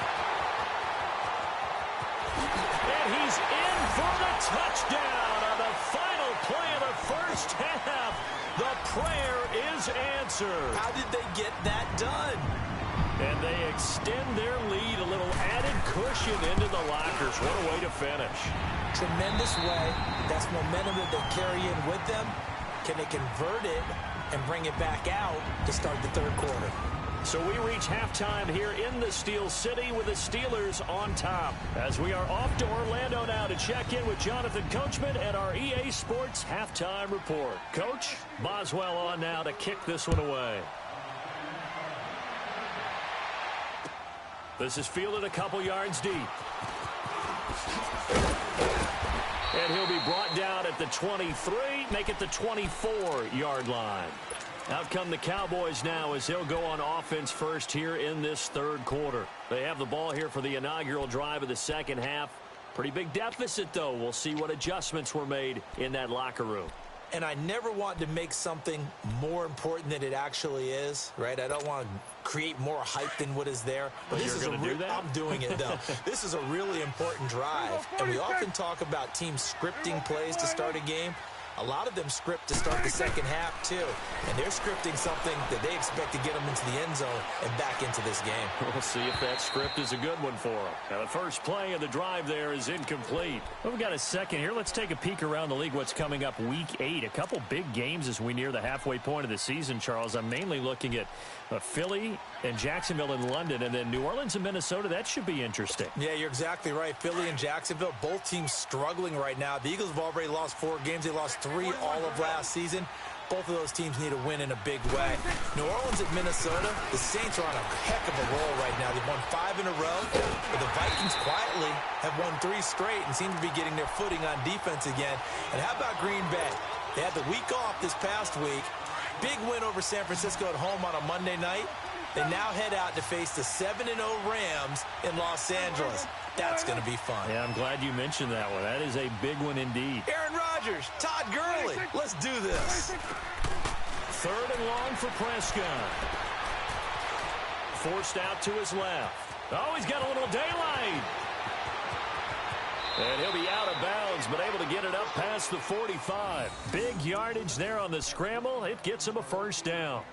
And he's in for the touchdown on the final play of the first half. The prayer is answered. How did they get that done? And they extend their lead, a little added cushion into the lockers. What a way to finish. Tremendous way. That's momentum that they carry in with them. Can they convert it and bring it back out to start the 3rd quarter? So we reach halftime here in the Steel City with the Steelers on top, as we are off to Orlando now to check in with Jonathan Coachman at our EA Sports Halftime Report. Coach, Boswell on now to kick this one away. This is fielded a couple yards deep. And he'll be brought down at the 23, make it the 24-yard line. Out come the Cowboys now as they'll go on offense first here in this third quarter. They have the ball here for the inaugural drive of the second half. Pretty big deficit, though. We'll see what adjustments were made in that locker room. And I never want to make something more important than it actually is, right? I don't want to create more hype than what is there. But this is I'm doing it, though. This is a really important drive. And we often talk about teams scripting plays to start a game. A lot of them script to start the second half, too. And they're scripting something that they expect to get them into the end zone and back into this game. We'll see if that script is a good one for them. Now, the first play of the drive there is incomplete. Well, we've got a second here. Let's take a peek around the league. What's coming up week 8. A couple big games as we near the halfway point of the season, Charles. I'm mainly looking at Philly and Jacksonville in London, and then New Orleans and Minnesota. That should be interesting. Yeah, you're exactly right. Philly and Jacksonville, both teams struggling right now. The Eagles have already lost 4 games. They lost 3 all of last season. Both of those teams need a win in a big way. New Orleans at Minnesota, the Saints are on a heck of a roll right now. They've won 5 in a row, but the Vikings quietly have won 3 straight and seem to be getting their footing on defense again. And how about Green Bay? They had the week off this past week. Big win over San Francisco at home on a Monday night. They now head out to face the 7-0 Rams in Los Angeles. That's going to be fun. Yeah, I'm glad you mentioned that one. That is a big one indeed. Aaron Rodgers, Todd Gurley. Let's do this. Third and long for Prescott. Forced out to his left. Oh, he's got a little daylight. And he'll be out of bounds, but able to get it up past the 45. Big yardage there on the scramble. It gets him a first down.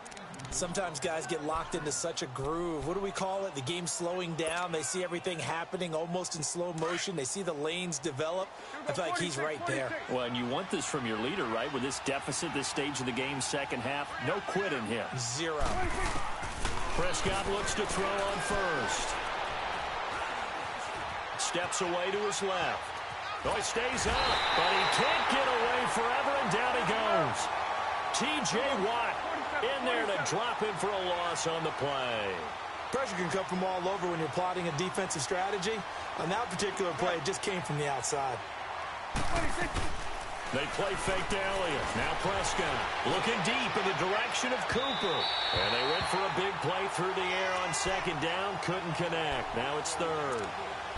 Sometimes guys get locked into such a groove. What do we call it? The game slowing down. They see everything happening almost in slow motion. They see the lanes develop. I feel like he's right there. Well, and you want this from your leader, right? With this deficit, this stage of the game, second half, no quit in him. 0. Prescott looks to throw on first. Steps away to his left. Oh, he stays up, but he can't get away forever, and down he goes. T.J. Watt in there to drop him for a loss on the play. Pressure can come from all over when you're plotting a defensive strategy. On that particular play, it just came from the outside. They play fake to Elliott. Now Prescott looking deep in the direction of Cooper. And they went for a big play through the air on second down. Couldn't connect. Now it's third.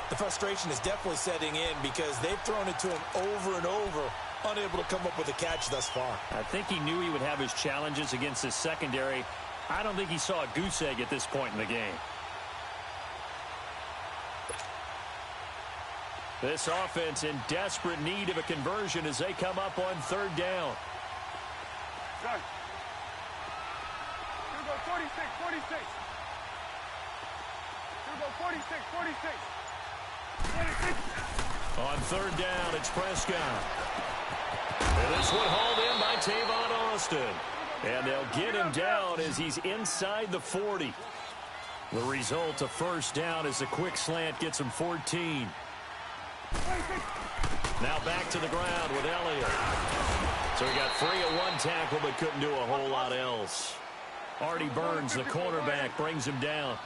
The frustration is definitely setting in because they've thrown it to him over and over, unable to come up with a catch thus far. I think he knew he would have his challenges against his secondary. I don't think he saw a goose egg at this point in the game. This offense in desperate need of a conversion as they come up on third down. Done. Here go 46, 46. Here go 46, 46. 46. On third down, it's Prescott. And this one hauled in by Tavon Austin. And they'll get him down as he's inside the 40. The result, a first down as a quick slant gets him 14. Now back to the ground with Elliott. So he got free at one tackle but couldn't do a whole lot else. Artie Burns, the cornerback, brings him down.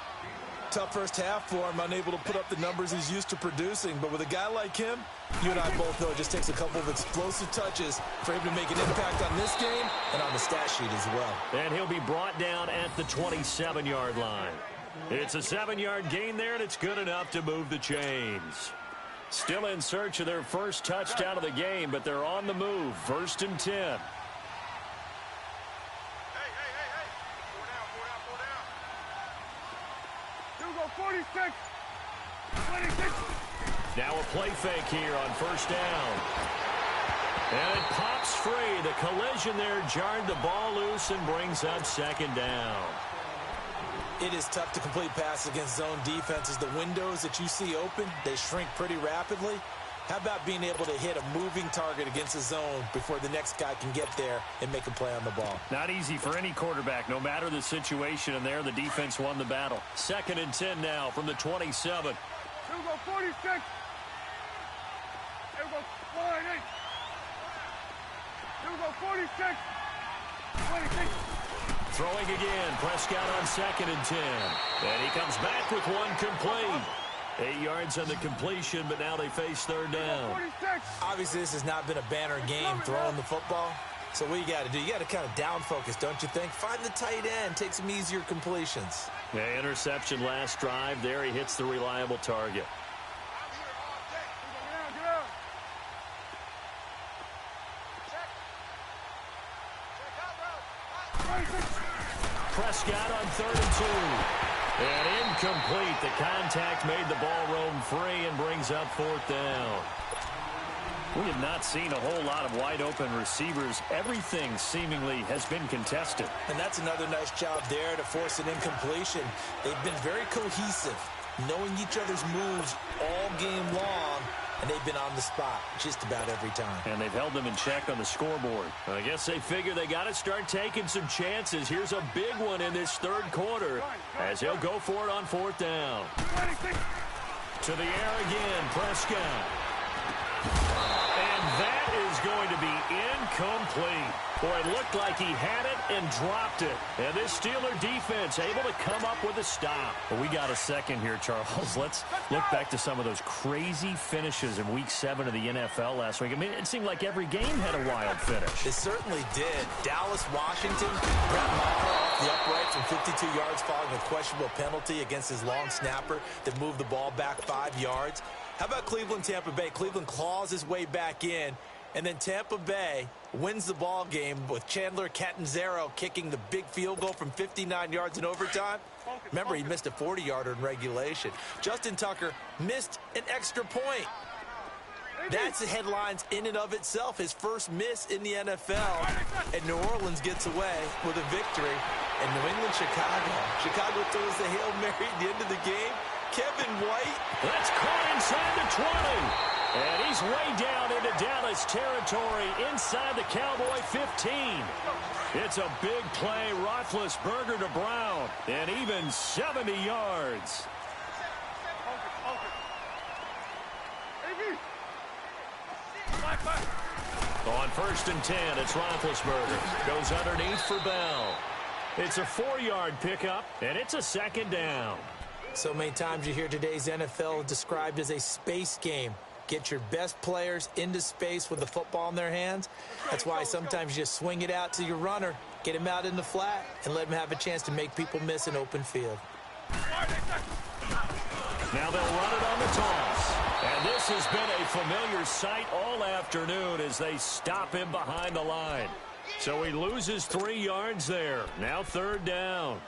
Tough first half for him, unable to put up the numbers he's used to producing. But with a guy like him, you and I both know it just takes a couple of explosive touches for him to make an impact on this game and on the stat sheet as well. And he'll be brought down at the 27-yard line. It's a 7-yard gain there, and it's good enough to move the chains. Still in search of their first touchdown of the game, but they're on the move. First and 10. Hey. 46. 26. Now a play fake here on first down. And it pops free. The collision there jarred the ball loose and brings up second down. It is tough to complete passes against zone defenses. The windows that you see open, they shrink pretty rapidly. How about being able to hit a moving target against a zone before the next guy can get there and make a play on the ball? Not easy for any quarterback, no matter the situation, and there the defense won the battle. Second and 10 now from the 27. Here we go 46. Here we go 48. Here we go 46. 26. Throwing again. Prescott on 2nd and 10. And he comes back with one complete. 8 yards on the completion, but now they face 3rd down. Obviously, this has not been a banner game throwing the football. So what you got to do, you got to kind of down focus, don't you think? Find the tight end, take some easier completions. Yeah, interception last drive. There he hits the reliable target. Prescott on 3rd and 2. And incomplete. The contact made the ball roam free and brings up 4th down. We have not seen a whole lot of wide-open receivers. Everything seemingly has been contested. And that's another nice job there to force an incompletion. They've been very cohesive, knowing each other's moves all game long, and they've been on the spot just about every time. And they've held them in check on the scoreboard. I guess they figure they got to start taking some chances. Here's a big one in this 3rd quarter as he'll go for it on 4th down. To the air again, Prescott. And that is going to be incomplete. Boy, it looked like he had it and dropped it. And this Steeler defense able to come up with a stop. Well, we got a second here, Charles. Let's look back to some of those crazy finishes in Week 7 of the NFL last week. I mean, it seemed like every game had a wild finish. It certainly did. Dallas, Washington, Brett Maher off the upright from 52 yards following a questionable penalty against his long snapper that moved the ball back 5 yards. How about Cleveland, Tampa Bay? Cleveland claws his way back in, and then Tampa Bay wins the ball game with Chandler Catanzaro kicking the big field goal from 59 yards in overtime. Remember, he missed a 40-yarder in regulation. Justin Tucker missed an extra point. That's the headlines in and of itself. His first miss in the NFL, and New Orleans gets away with a victory. And New England, Chicago throws the Hail Mary at the end of the game. Kevin White. That's caught inside the 20. And he's way down into Dallas territory inside the Cowboy 15. It's a big play. Roethlisberger to Brown. And even 70 yards. On 1st and 10, it's Roethlisberger. Goes underneath for Bell. It's a 4-yard pickup, and it's a 2nd down. So many times you hear today's NFL described as a space game. Get your best players into space with the football in their hands. That's why sometimes you just swing it out to your runner, get him out in the flat, and let him have a chance to make people miss an open field. Now they'll run it on the toss. And this has been a familiar sight all afternoon as they stop him behind the line. So he loses 3 yards there. Now 3rd down.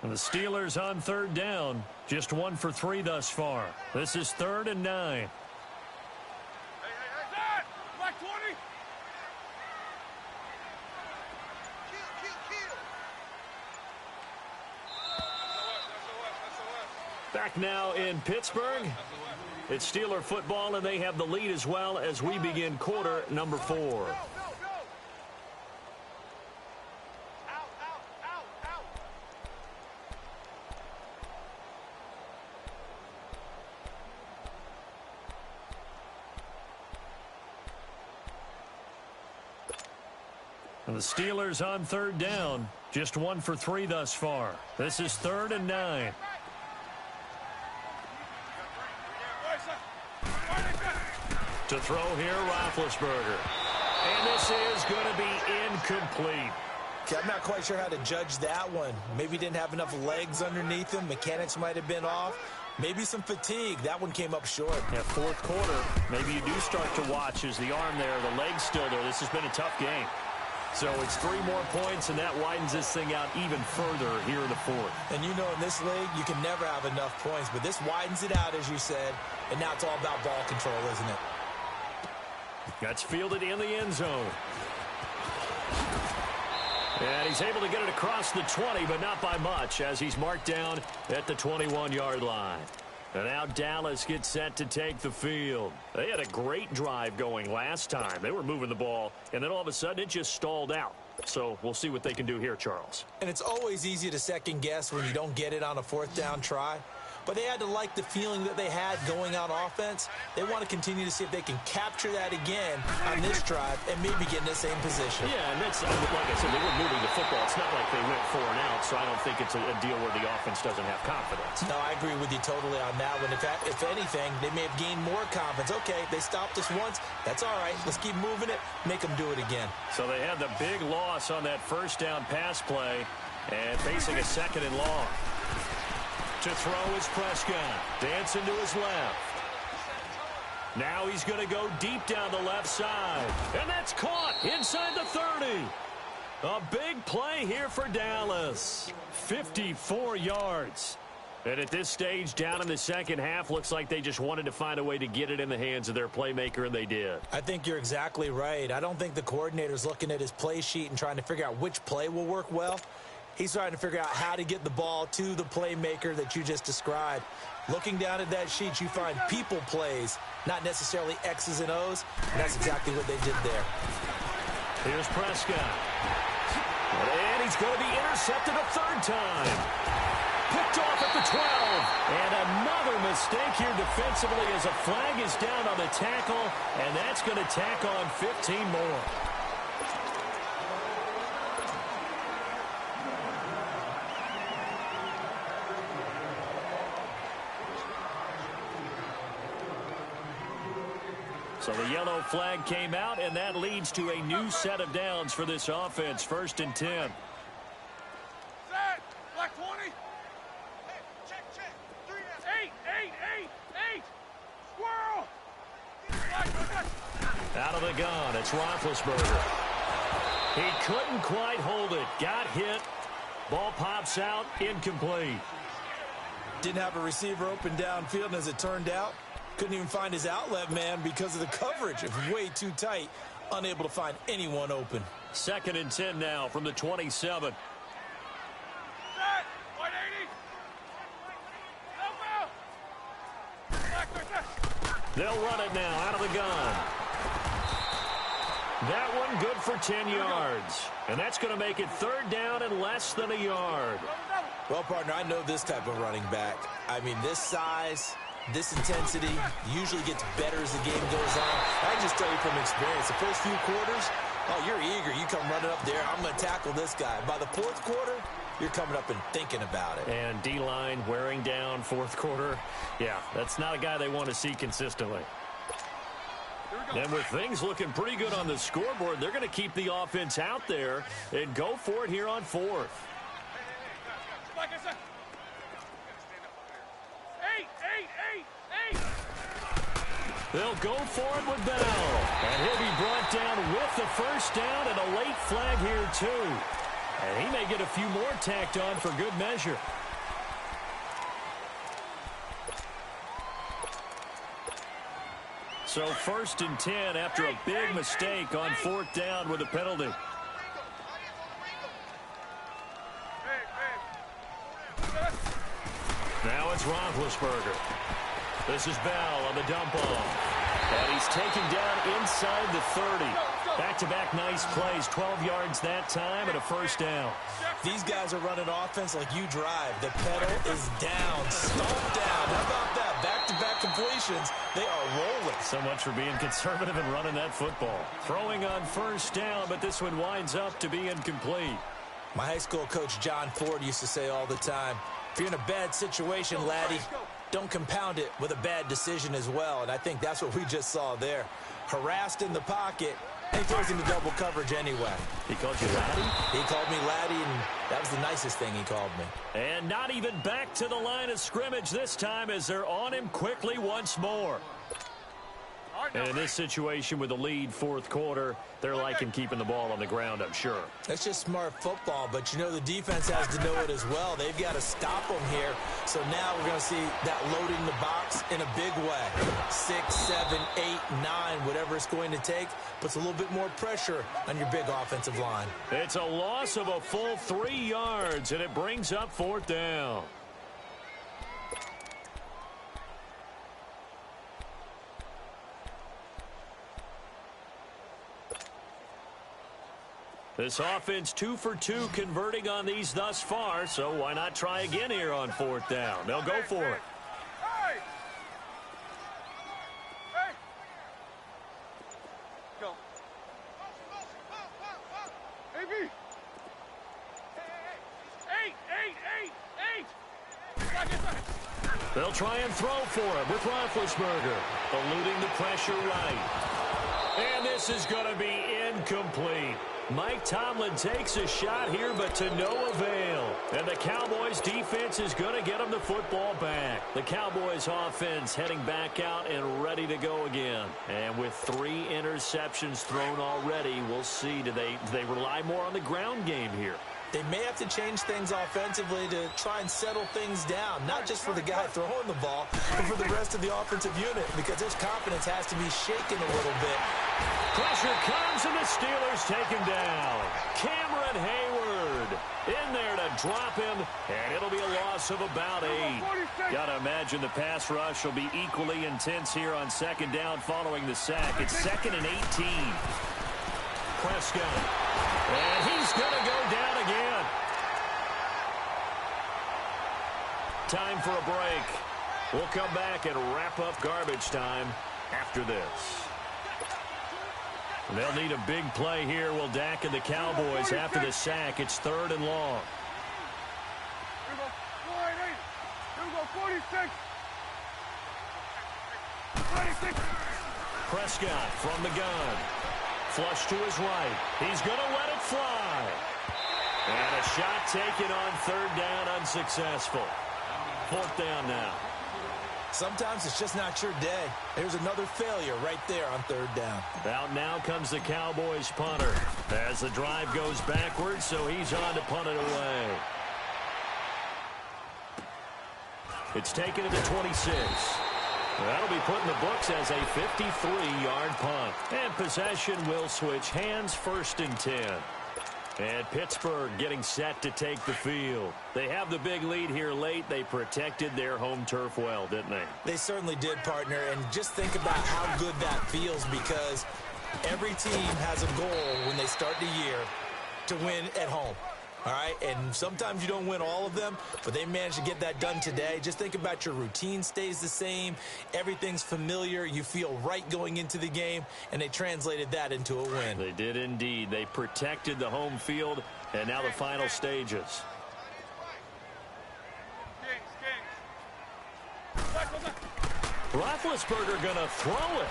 And the Steelers on 3rd down. Just 1 for 3 thus far. This is 3rd and 9. Back now in Pittsburgh. It's Steeler football, and they have the lead as well as we begin quarter number 4. And the Steelers on 3rd down. Just 1 for 3 thus far. This is 3rd and 9. To throw here, Roethlisberger. And this is going to be incomplete. Okay, I'm not quite sure how to judge that one. Maybe he didn't have enough legs underneath him. Mechanics might have been off. Maybe some fatigue. That one came up short. Yeah, 4th quarter. Maybe you do start to watch as the arm there, the leg's still there. This has been a tough game. So it's 3 more points, and that widens this thing out even further here in the 4th. And you know, in this league, you can never have enough points. But this widens it out, as you said. And now it's all about ball control, isn't it? That's fielded in the end zone. And he's able to get it across the 20, but not by much, as he's marked down at the 21-yard line. And now Dallas gets set to take the field. They had a great drive going last time. They were moving the ball, and then all of a sudden it just stalled out. So we'll see what they can do here, Charles. And it's always easy to second guess when you don't get it on a 4th down try. but they had to like the feeling that they had going on offense. They want to continue to see if they can capture that again on this drive and maybe get in the same position. Yeah, and that's, like I said, they were moving the football. It's not like they went 4 and out, so I don't think it's a deal where the offense doesn't have confidence. No, I agree with you totally on that one. If anything, they may have gained more confidence. Okay, they stopped us once. That's all right. Let's keep moving it, make them do it again. So they had the big loss on that first down pass play and facing a 2nd and long. To throw is Prescott. Dancing to his left. Now he's going to go deep down the left side. And that's caught inside the 30. A big play here for Dallas. 54 yards. And at this stage, down in the second half, looks like they just wanted to find a way to get it in the hands of their playmaker, and they did. I think you're exactly right. I don't think the coordinator's looking at his play sheet and trying to figure out which play will work well. He's trying to figure out how to get the ball to the playmaker that you just described. Looking down at that sheet, you find people plays, not necessarily X's and O's, and that's exactly what they did there. Here's Prescott. And he's going to be intercepted a 3rd time. Picked off at the 12. And another mistake here defensively as a flag is down on the tackle, and that's going to tack on 15 more. So the yellow flag came out, and that leads to a new set of downs for this offense. 1st and 10. Set. Black 20. Hey, check. 3 8. Squirrel. Out of the gun, it's Roethlisberger. He couldn't quite hold it. Got hit. Ball pops out, incomplete. Didn't have a receiver open downfield, and as it turned out, couldn't even find his outlet man because of the coverage. It was way too tight. Unable to find anyone open. 2nd and 10 now from the 27. Set. 180. Help out. They'll run it now out of the gun. That one good for 10 yards. And that's going to make it 3rd down and less than a yard. Well, partner, I know this type of running back. I mean, this size, this intensity usually gets better as the game goes on. I can just tell you from experience, the first few quarters, oh, you're eager. You come running up there. I'm going to tackle this guy. By the 4th quarter, you're coming up and thinking about it. And D-line wearing down 4th quarter. Yeah, that's not a guy they want to see consistently. And with things looking pretty good on the scoreboard, they're going to keep the offense out there and go for it here on 4th. Like I said. 8. They'll go for it with Bell. And he'll be brought down with the 1st down and a late flag here, too. And he may get a few more tacked on for good measure. So 1st and 10 after a big mistake on 4th down with a penalty. Now it's Roethlisberger. This is Bell on the dump off. And he's taken down inside the 30. Back-to-back nice plays, 12 yards that time and a 1st down. These guys are running offense like you drive. The pedal is down, stomped down. How about that? Back-to-back completions. They are rolling. So much for being conservative and running that football. Throwing on 1st down, but this one winds up to be incomplete. My high school coach, John Ford, used to say all the time, if you're in a bad situation, laddie, don't compound it with a bad decision as well. And I think that's what we just saw there. Harassed in the pocket, and he throws into double coverage anyway. He called you laddie? He called me laddie, and that was the nicest thing he called me. And not even back to the line of scrimmage this time as they're on him quickly once more. And in this situation with the lead 4th quarter, they're liking keeping the ball on the ground, I'm sure. That's just smart football, but you know the defense has to know it as well. They've got to stop them here. So now we're going to see that loading the box in a big way. 6, 7, 8, 9, whatever it's going to take, puts a little bit more pressure on your big offensive line. It's a loss of a full 3 yards, and it brings up 4th down. This offense 2 for 2 converting on these thus far, so why not try again here on 4th down? They'll go for it. They'll try and throw for him with Roethlisberger, eluding the pressure right. And this is going to be incomplete. Mike Tomlin takes a shot here, but to no avail. And the Cowboys defense is going to get him the football back. The Cowboys offense heading back out and ready to go again. And with 3 interceptions thrown already, we'll see. Do they rely more on the ground game here? They may have to change things offensively to try and settle things down, not just for the guy throwing the ball, but for the rest of the offensive unit, because his confidence has to be shaken a little bit. Pressure comes, and the Steelers take him down. Cameron Hayward in there to drop him, and it'll be a loss of about 8. Got to imagine the pass rush will be equally intense here on second down following the sack. It's 2nd and 18. Prescott. And he's going to go down again. Time for a break. We'll come back and wrap up garbage time after this. They'll need a big play here. Will Dak and the Cowboys after the sack. It's 3rd and long. Here we go. 488. Here we go. 46. 26. Prescott from the gun. Flush to his right. He's going to let it fly. And a shot taken on 3rd down, unsuccessful. 4th down now. Sometimes it's just not your day. There's another failure right there on 3rd down. Out now comes the Cowboys punter as the drive goes backwards, so he's on to punt it away. It's taken to the 26. That'll be put in the books as a 53-yard punt. And possession will switch hands, 1st and 10. And Pittsburgh getting set to take the field. They have the big lead here late. They protected their home turf well, didn't they? They certainly did, partner. And just think about how good that feels, because every team has a goal when they start the year to win at home. All right, and sometimes you don't win all of them, but they managed to get that done today. Just think about your routine stays the same. Everything's familiar. You feel right going into the game, and they translated that into a win. They did indeed. They protected the home field, and now the final stages. Roethlisberger going to throw it.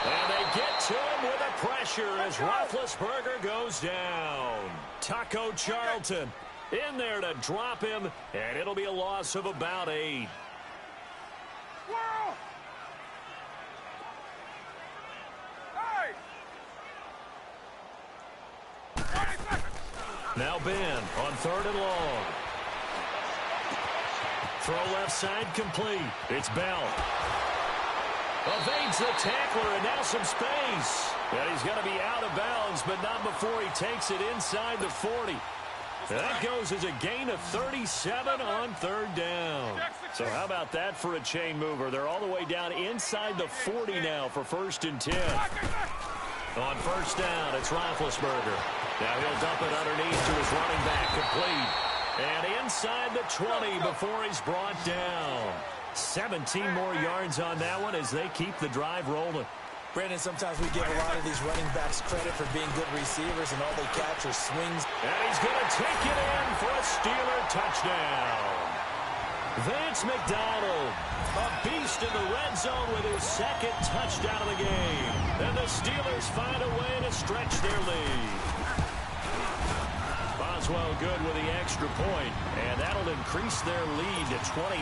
And they get to him with a pressure as Roethlisberger goes down. Taco Charlton in there to drop him, and it'll be a loss of about 8. Now Ben on 3rd and long. Throw left side complete. It's Bell. Evades the tackler, and now some space. And he's going to be out of bounds, but not before he takes it inside the 40. That goes as a gain of 37 on 3rd down. So how about that for a chain mover? They're all the way down inside the 40 now for 1st and 10. On 1st down, it's Roethlisberger. Now he'll dump it underneath to his running back, complete. And inside the 20 before he's brought down. 17 more yards on that one as they keep the drive rolling. Brandon, sometimes we give a lot of these running backs credit for being good receivers, and all they catch are swings. And he's going to take it in for a Steeler touchdown. Vance McDonald, a beast in the red zone with his 2nd touchdown of the game. And the Steelers find a way to stretch their lead. Boswell good with the extra point, and that'll increase their lead to 28.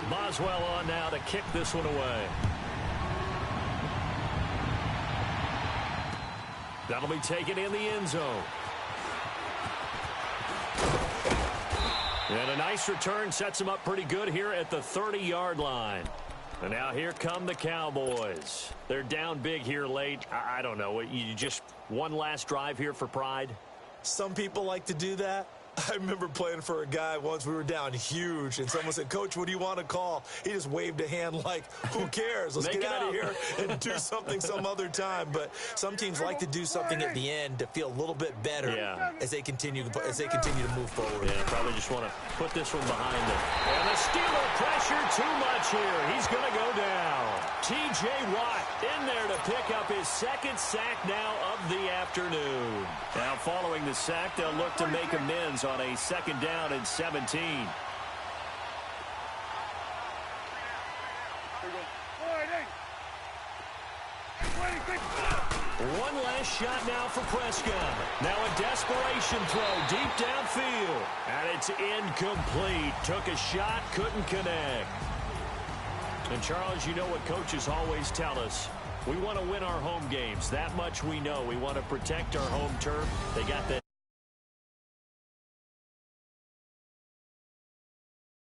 Boswell on now to kick this one away. That'll be taken in the end zone. And a nice return sets him up pretty good here at the 30-yard line. And now here come the Cowboys. They're down big here late. I don't know. You just one last drive here for pride? Some people like to do that. I remember playing for a guy once. We were down huge, and someone said, "Coach, what do you want to call?" He just waved a hand like, who cares? Let's get out of here and do something some other time. But some teams like to do something at the end to feel a little bit better as they continue to move forward. Yeah, probably just want to put this one behind them. And the Steeler pressure too much here. He's going to go down. T.J. Watt in there to pick up his second sack now of the afternoon. Now following the sack, they'll look to make amends on a 2nd down and 17. One last shot now for Prescott. Now a desperation throw deep downfield. And it's incomplete. Took a shot, couldn't connect. And Charles, you know what coaches always tell us. We want to win our home games. That much we know. We want to protect our home turf. They got that.